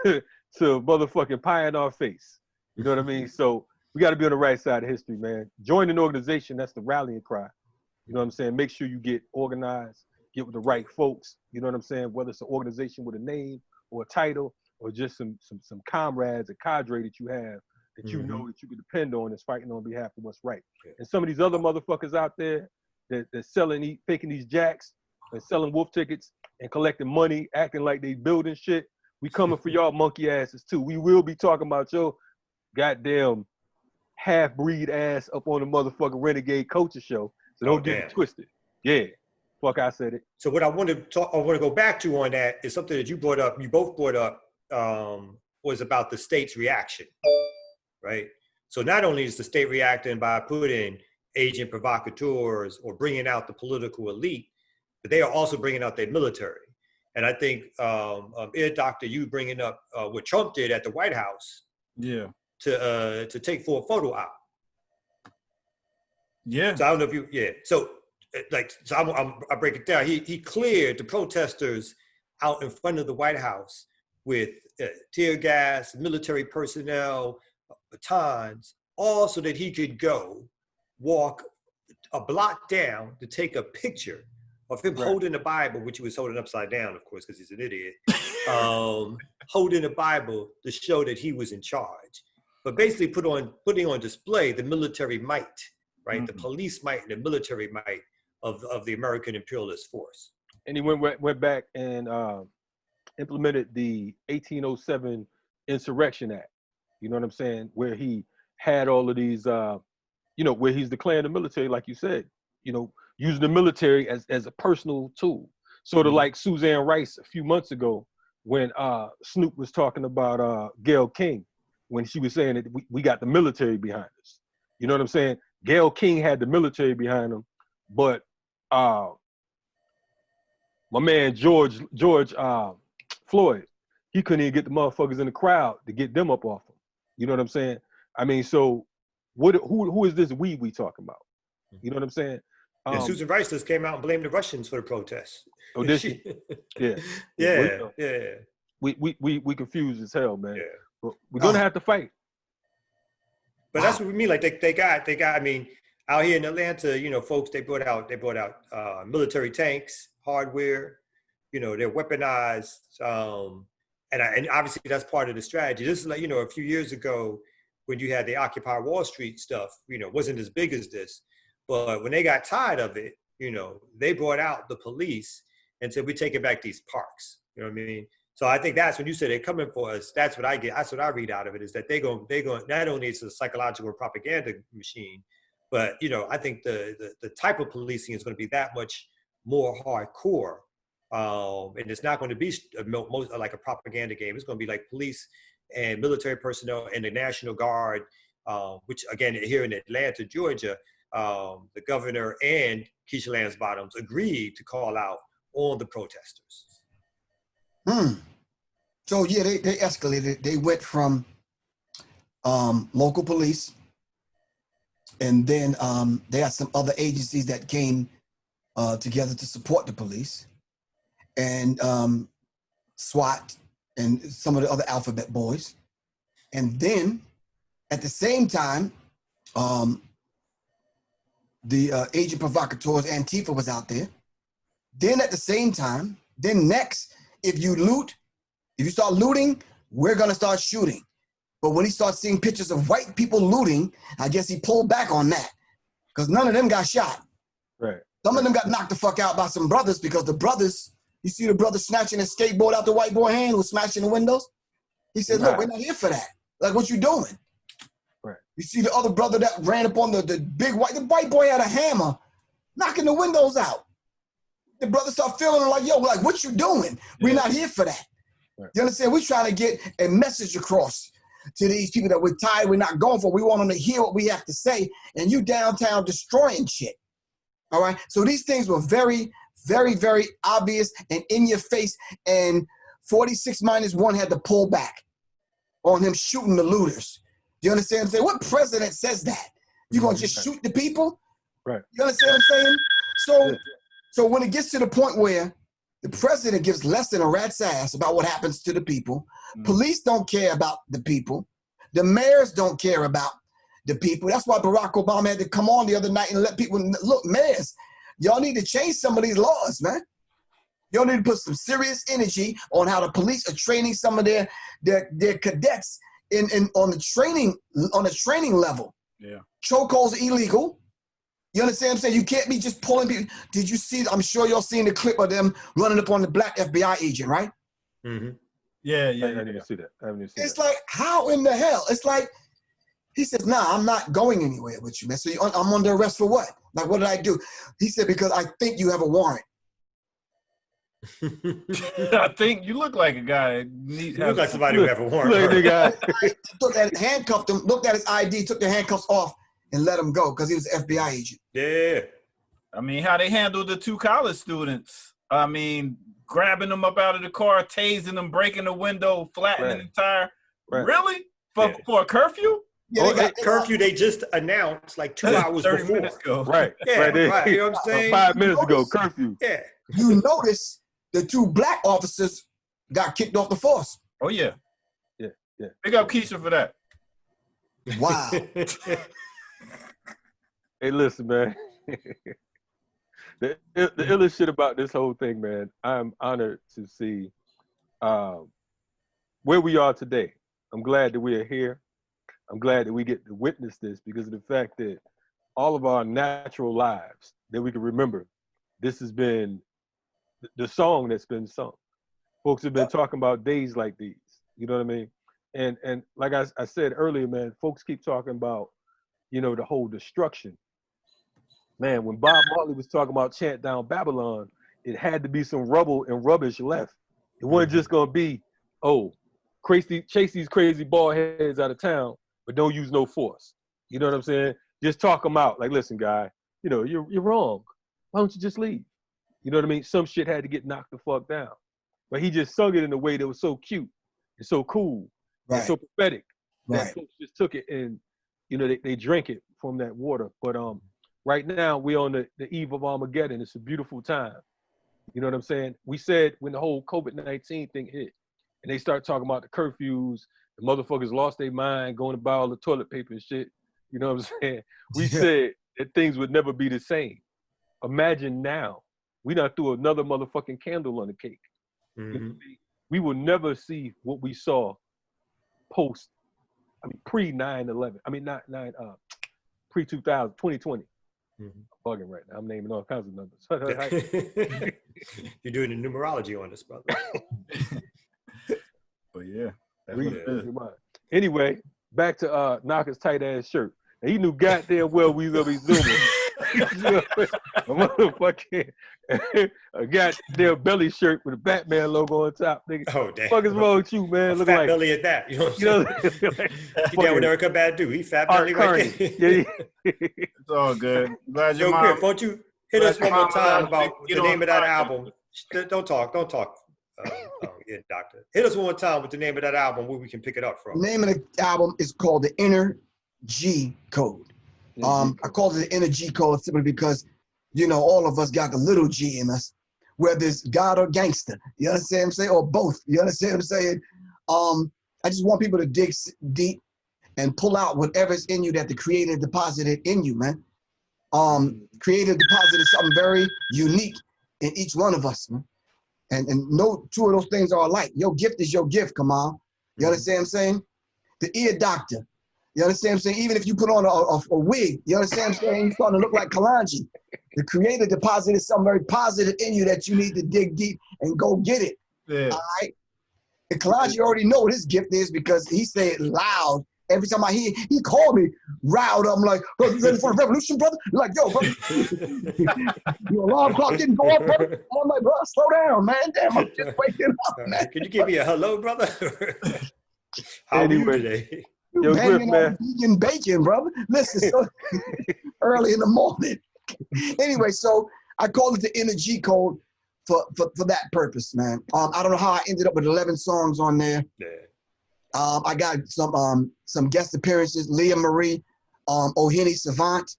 to motherfucking pie in our face. You know what I mean? So we got to be on the right side of history, man. Join an organization. That's the rallying cry. You know what I'm saying? Make sure you get organized, get with the right folks. You know what I'm saying? Whether it's an organization with a name or a title or just some comrades, a cadre that you have that you know that you can depend on is fighting on behalf of what's right. And some of these other motherfuckers out there that selling, faking these jacks and selling wolf tickets and collecting money, acting like they building shit. We coming for y'all monkey asses too. We will be talking about your goddamn half-breed ass up on the motherfucking Renegade Culture show. So don't get it twisted. Yeah. Fuck, I said it. So what I want to go back to on that is something that you both brought up, was about the state's reaction, right? So not only is the state reacting by putting agent provocateurs or bringing out the political elite, but they are also bringing out their military. And I think, Dr., you bringing up what Trump did at the White House. Yeah. To take for a photo op. Yeah. So I don't know if you. Yeah. So I break it down. He cleared the protesters out in front of the White House with tear gas, military personnel, batons, all so that he could go walk a block down to take a picture of him holding the Bible, which he was holding upside down, of course, because he's an idiot, holding the Bible to show that he was in charge. But basically putting on display the military might, right? The police might and the military might of the American imperialist force. And he went back and implemented the 1807 Insurrection Act. You know what I'm saying? Where he had all of these, where he's declaring the military, like you said, using the military as a personal tool. Sort of like Suzanne Rice a few months ago when Snoop was talking about Gayle King, when she was saying that we got the military behind us. You know what I'm saying? Gayle King had the military behind him, but my man George Floyd, he couldn't even get the motherfuckers in the crowd to get them up off him. You know what I'm saying? I mean, so who is this we talking about? You know what I'm saying? And Susan Rice just came out and blamed the Russians for the protests. Oh, did she? Yeah. Yeah. We confused as hell, man. Yeah. But we're gonna have to fight. But that's what we mean. Like they got. I mean, out here in Atlanta, folks, they brought out military tanks, hardware. They're weaponized, and obviously that's part of the strategy. This is like a few years ago when you had the Occupy Wall Street stuff. Wasn't as big as this, but when they got tired of it, they brought out the police and said, "We're taking back these parks." You know what I mean? So I think that's when you say they're coming for us. That's what I get. That's what I read out of it, is that they're going. Not only it's a psychological propaganda machine, but I think the type of policing is going to be that much more hardcore, and it's not going to be like a propaganda game. It's going to be like police and military personnel and the National Guard, which again here in Atlanta, Georgia, the governor and Keisha Lance Bottoms agreed to call out on the protesters. So yeah, they escalated. They went from local police, and then they had some other agencies that came together to support the police, and SWAT and some of the other alphabet boys. And then at the same time, the agent provocateurs, Antifa, was out there. Then at the same time, then next, if you start looting, we're gonna start shooting. But when he starts seeing pictures of white people looting, I guess he pulled back on that, because none of them got shot. Right. Some of them got knocked the fuck out by some brothers, because the brothers, you see the brother snatching his skateboard out the white boy hand, was smashing the windows. He said, "Look, we're not here for that. Like, what you doing?" Right. You see the other brother that ran up on the white boy had a hammer, knocking the windows out. The brother start feeling like, "Yo, like, what you doing? We're not here for that." Right. You understand? We're trying to get a message across to these people that we're tired, we're not going for. We want them to hear what we have to say, and you downtown destroying shit. All right? So these things were very, very, very obvious and in your face, and 46-1 had to pull back on him shooting the looters. Do you understand what I'm saying? What president says that? You gonna just shoot the people? Right. You understand what I'm saying? So when it gets to the point where the president gives less than a rat's ass about what happens to the people, police don't care about the people, the mayors don't care about the people. That's why Barack Obama had to come on the other night and let people, look, mayors, y'all need to change some of these laws, man. Y'all need to put some serious energy on how the police are training some of their cadets on the training level. Yeah. Chokeholds are illegal. You understand what I'm saying? You can't be just pulling people. Did you see, I'm sure y'all seen the clip of them running up on the black FBI agent, right? Mm-hmm. Yeah. I didn't even see that. It's like, how in the hell? It's like, he says, "Nah, I'm not going anywhere with you, man. So I'm under arrest for what? Like, what did I do?" He said, "Because I think you have a warrant." I think you look like a guy. You look like somebody who have a warrant. Looked at it, handcuffed him, looked at his ID, took the handcuffs off, and let him go because he was an FBI agent. Yeah. I mean, how they handled the 2 college students. I mean, grabbing them up out of the car, tasing them, breaking the window, flattening the tire. Right. Really? For a curfew? Yeah, Curfew they just announced like 2 hours 30 before. minutes ago. Right. Yeah, right. You know what I'm saying? 5 minutes ago, curfew. Yeah. You notice the 2 black officers got kicked off the force. Oh, yeah. Yeah. Big up Keisha for that. Wow. Hey, listen, man. The illest shit about this whole thing, man. I'm honored to see where we are today. I'm glad that we are here. I'm glad that we get to witness this because of the fact that all of our natural lives that we can remember, this has been the song that's been sung. Folks have been talking about days like these. You know what I mean? And like I said earlier, man, folks keep talking about, you know, the whole destruction. Man, when Bob Marley was talking about chant down Babylon, it had to be some rubble and rubbish left. It wasn't just gonna be, oh, chase these crazy bald heads out of town, but don't use no force. You know what I'm saying? Just talk them out. Like, listen, guy, you know, you're wrong. Why don't you just leave? You know what I mean? Some shit had to get knocked the fuck down. But he just sung it in a way that was so cute and so cool and so prophetic that folks just took it and, you know, they drank it from that water. But right now we're on the eve of Armageddon. It's a beautiful time. You know what I'm saying? We said when the whole COVID-19 thing hit and they start talking about the curfews, the motherfuckers lost their mind going to buy all the toilet paper and shit. You know what I'm saying? We said that things would never be the same. Imagine now, we done threw another motherfucking candle on the cake. You know what I mean? We will never see what we saw post, pre 9/11. Pre 2000, 2020. I'm bugging right now. I'm naming all kinds of numbers. You're doing the numerology on this, brother. But yeah. Anyway, back to Knocker's tight ass shirt. And he knew goddamn well we was gonna be zooming. A motherfucking a goddamn belly shirt with a Batman logo on top, nigga. Oh damn! What the fuck is wrong with you, man? Look fat like belly at that. You know what I'm saying? Like, you down with Erica Badu? He fat belly right there. Yeah. It's all good. Glad your Yo, Griff, won't you hit us one more time about the name of that album? Don't talk. Yeah, doctor. Hit us one more time with the name of that album where we can pick it up from. The name of the album is called The Inner G Code. I called it the Inner G Code simply because, you know, all of us got the little G in us, whether it's God or gangster. You understand what I'm saying? Or both. You understand what I'm saying? I just want people to dig deep and pull out whatever's in you that the Creator deposited in you, man. Creator deposited something very unique in each one of us, man. And no two of those things are alike. Your gift is your gift, come on. You understand what I'm saying? The ear doctor. You understand what I'm saying? Even if you put on a wig, you understand what I'm saying? You're starting to look like Kalanji. The Creator deposited something very positive in you that you need to dig deep and go get it. Yeah. All right? And Kalanji already know what his gift is because he said it loud. Every time I hear, he called me riled up. I'm like, bro, you ready for the revolution, brother? You're like, yo, brother, your alarm clock didn't go up, brother. I'm like, bro, slow down, man. Damn, I'm just waking up, man. Can you give me a hello, brother? How are you today? Yo, Griff, man. Vegan bacon, brother. Listen, so early in the morning. Anyway, so I called it the Inner G Code for that purpose, man. I don't know how I ended up with 11 songs on there. Yeah. I got some guest appearances, Leah Marie, Ohini Savant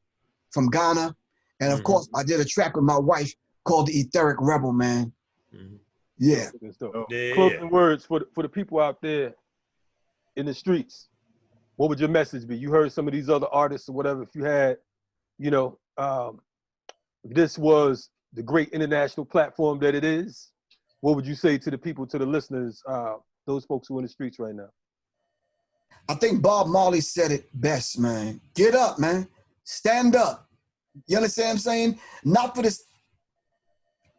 from Ghana, and of course I did a track with my wife called The Etheric Rebel, man. Yeah. Closing words for the people out there in the streets. What would your message be? You heard some of these other artists or whatever. If you had, you know, this was the great international platform that it is, what would you say to the people, to the listeners, those folks who are in the streets right now? I think Bob Marley said it best, man. Get up, man. Stand up. You understand what I'm saying? Not for this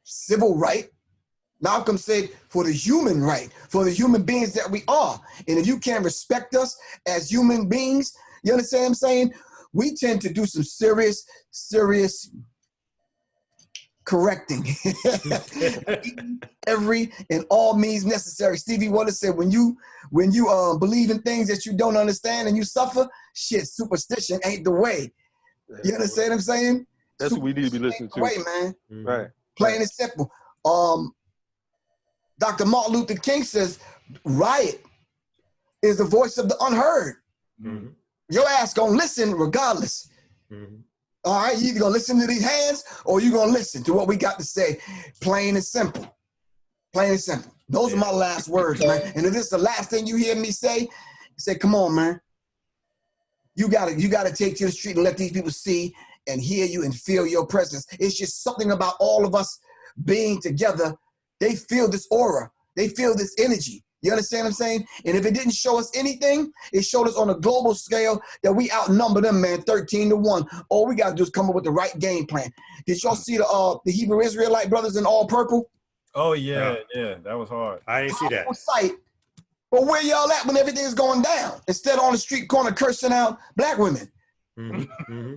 civil right. Malcolm said for the human right, for the human beings that we are. And if you can't respect us as human beings, you understand what I'm saying? We tend to do some serious correcting. Every and all means necessary. Stevie Wonder said, when you believe in things that you don't understand and you suffer, shit, superstition ain't the way. You understand what I'm saying? That's what we need to be listening to. Way, man. Right. Plain and simple. Dr. Martin Luther King says, riot is the voice of the unheard. Your ass gonna listen regardless. All right, you either gonna listen to these hands or you gonna listen to what we got to say. Plain and simple. Plain and simple. Those are my last words, man. And if this is the last thing you hear me say, come on, man. You gotta take to the street and let these people see and hear you and feel your presence. It's just something about all of us being together. They feel this aura. They feel this energy. You understand what I'm saying? And if it didn't show us anything, it showed us on a global scale that we outnumber them, man, 13-1. All we got to do is come up with the right game plan. Did y'all see the Hebrew Israelite brothers in all purple? Oh, yeah, that was hard. I didn't see that. Powerful sight. But where y'all at when everything is going down? Instead on the street corner cursing out black women. Mm-hmm. Mm-hmm.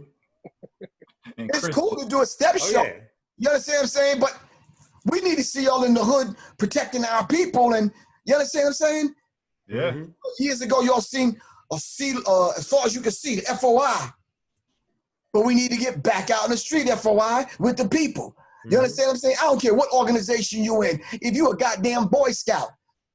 It's cool to do a step show. Yeah. You understand what I'm saying? But we need to see y'all in the hood protecting our people. And you understand what I'm saying? Yeah. Mm-hmm. Years ago, y'all seen as far as you can see, the FOI. But we need to get back out in the street, FOI, with the people. You understand what I'm saying? I don't care what organization you in. If you a goddamn Boy Scout,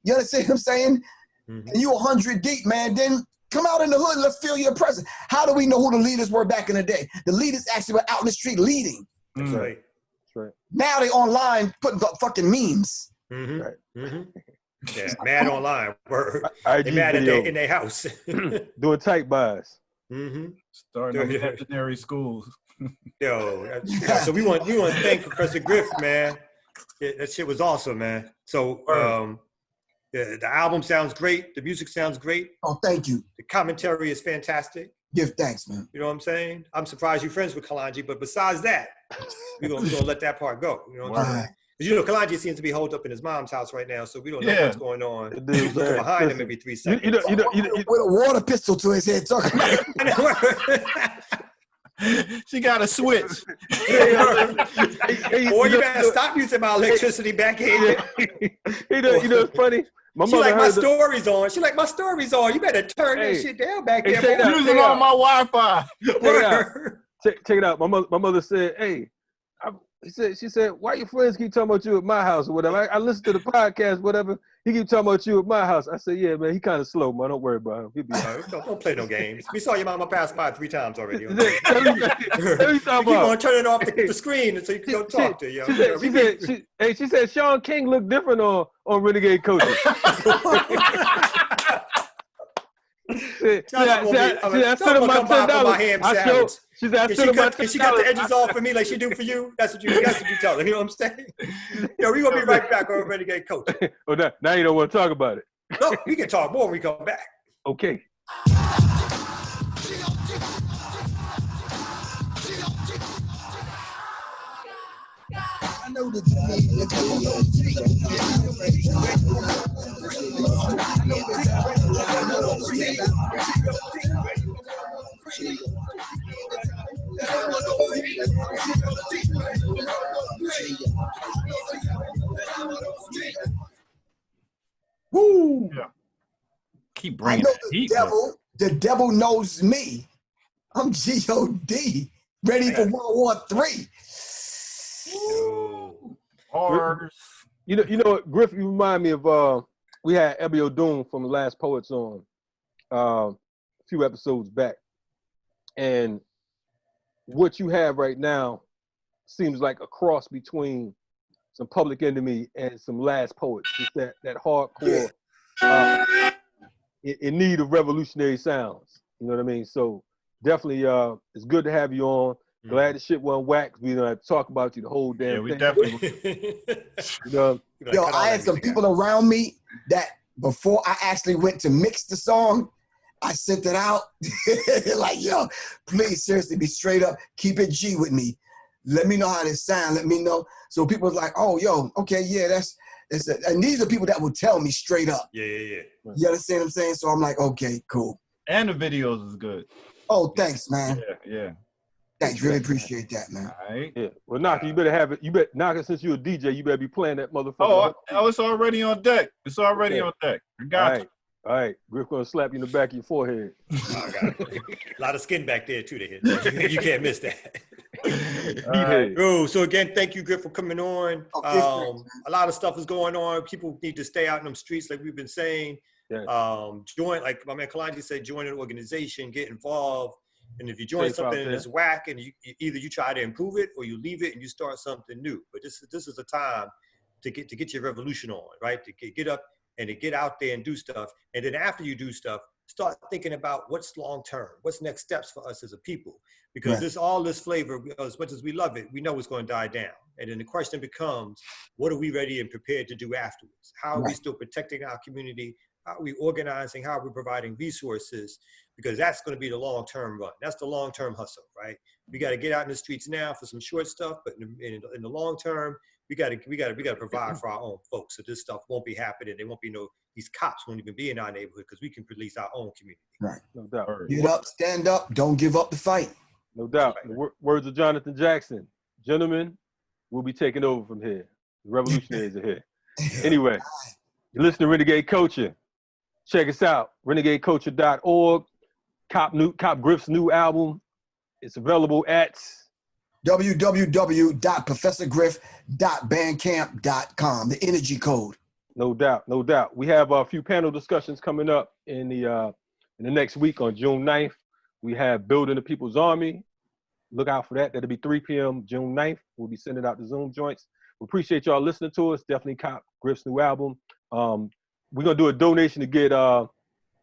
you understand what I'm saying? Mm-hmm. And you 100 deep, man, then come out in the hood and let's feel your presence. How do we know who the leaders were back in the day? The leaders actually were out in the street leading. That's right. That's right. Now they online putting up fucking memes. Mm-hmm. Right. Mm-hmm. Yeah, mad online. IG They mad video. in their house. Doing tight buys. Mm-hmm. Starting up secondary schools. Yo, so we want to thank Professor Griff, man. Yeah, that shit was awesome, man. So the album sounds great. The music sounds great. Oh, thank you. The commentary is fantastic. Give thanks, man. You know what I'm saying? I'm surprised you're friends with Kalanji, but besides that, we're gonna let that part go. You know what I'm saying? Because, you know, Kalanji seems to be holed up in his mom's house right now, so we don't know what's going on. He's looking behind him every 3 seconds. You With a water pistol to his head, talking about She got a switch. Boy, you better stop using my electricity back here. You know it's funny? My She mother like my heard stories on. She like my stories on. You better turn that shit down back there. check it out. Using all my Wi-Fi. Check it out. My mother said, "Hey," she said, "Why your friends keep talking about you at my house or whatever?" I listened to the podcast, whatever. He keep talking about you at my house. I said, "Yeah, man, he kind of slow, man. Don't worry about him. He'll be all right." Don't play no games. We saw your mama pass by 3 times already. What you talking Keep about? on turning off the screen so you can go talk to you. She said Sean King looked different on Renegade Culture. I stood up my $10. She said I stood up my $10. She cut the edges off for me like she do for you. That's what you tell her. You know what I'm saying? Yo, we gonna be right back on Renegade Culture. Oh, now you don't want to talk about it. No, we can talk more when we come back. Okay. I know that woo. Yeah. Keep I bringing know that heat, bro. the devil knows me. I'm G.O.D. ready for World War III. Bars. You know what, Griff, you remind me of we had Ebio Doom from the Last Poets on a few episodes back. And what you have right now seems like a cross between some Public Enemy and some Last Poets. It's that hardcore in need of revolutionary sounds. You know what I mean? So definitely it's good to have you on. Glad the shit wasn't whack. We don't have to talk about you the whole damn thing. We definitely. You know, Yo, I had some people around me that before I actually went to mix the song, I sent it out. Like, yo, please, seriously, be straight up. Keep it G with me. Let me know how this sound. Let me know. So people was like, oh, yo, okay, yeah, that's it. And these are people that will tell me straight up. Yeah. You understand what I'm saying? So I'm like, okay, cool. And the videos is good. Oh, thanks, man. Yeah. Thanks, really appreciate that, man. All right. yeah. Well, Naka, you better have it. You bet, Naka, since you're a DJ, you better be playing that motherfucker. Oh, it's already on deck. It's already on deck. I got you. All right. Griff gonna slap you in the back of your forehead. Oh, God. A lot of skin back there, too, to hit. You can't miss that. Right. Oh, so again, thank you, Griff, for coming on. Okay, A lot of stuff is going on. People need to stay out in them streets, like we've been saying. Yeah. Join, like my man Kalanji said, join an organization, get involved. And if you join something that's whack, and either you try to improve it or you leave it and you start something new. But this is a time to get your revolution on, right? To get up and to get out there and do stuff. And then after you do stuff, start thinking about what's long term, what's next steps for us as a people. Because Right. all this flavor, as much as we love it, we know it's going to die down. And then the question becomes, what are we ready and prepared to do afterwards? How are we Right. still protecting our community? How are we organizing? How are we providing resources? Because that's going to be the long-term run. That's the long-term hustle, right? We got to get out in the streets now for some short stuff, but in the long term, we got to provide for our own folks. So this stuff won't be happening. There won't be these cops won't even be in our neighborhood because we can police our own community. Right. No doubt. Get up, stand up, don't give up the fight. No doubt. The words of Jonathan Jackson. Gentlemen, we'll be taking over from here. The revolutionaries are here. Anyway, you listen to Renegade Culture. Check us out, renegadeculture.org. Cop Griff's new album. It's available at www.professorgriff.bandcamp.com. The energy code. No doubt, no doubt. We have a few panel discussions coming up in the next week on June 9th. We have Building the People's Army. Look out for that. That'll be 3 p.m. June 9th. We'll be sending out the Zoom joints. We appreciate y'all listening to us. Definitely cop Griff's new album. We're going to do a donation to get my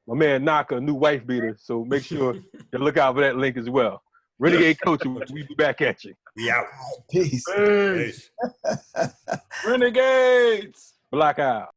man Naka a new wife beater. So make sure you look out for that link as well. Renegade Culture, we'll be back at you. We out. Peace. Peace. Renegades. Black out.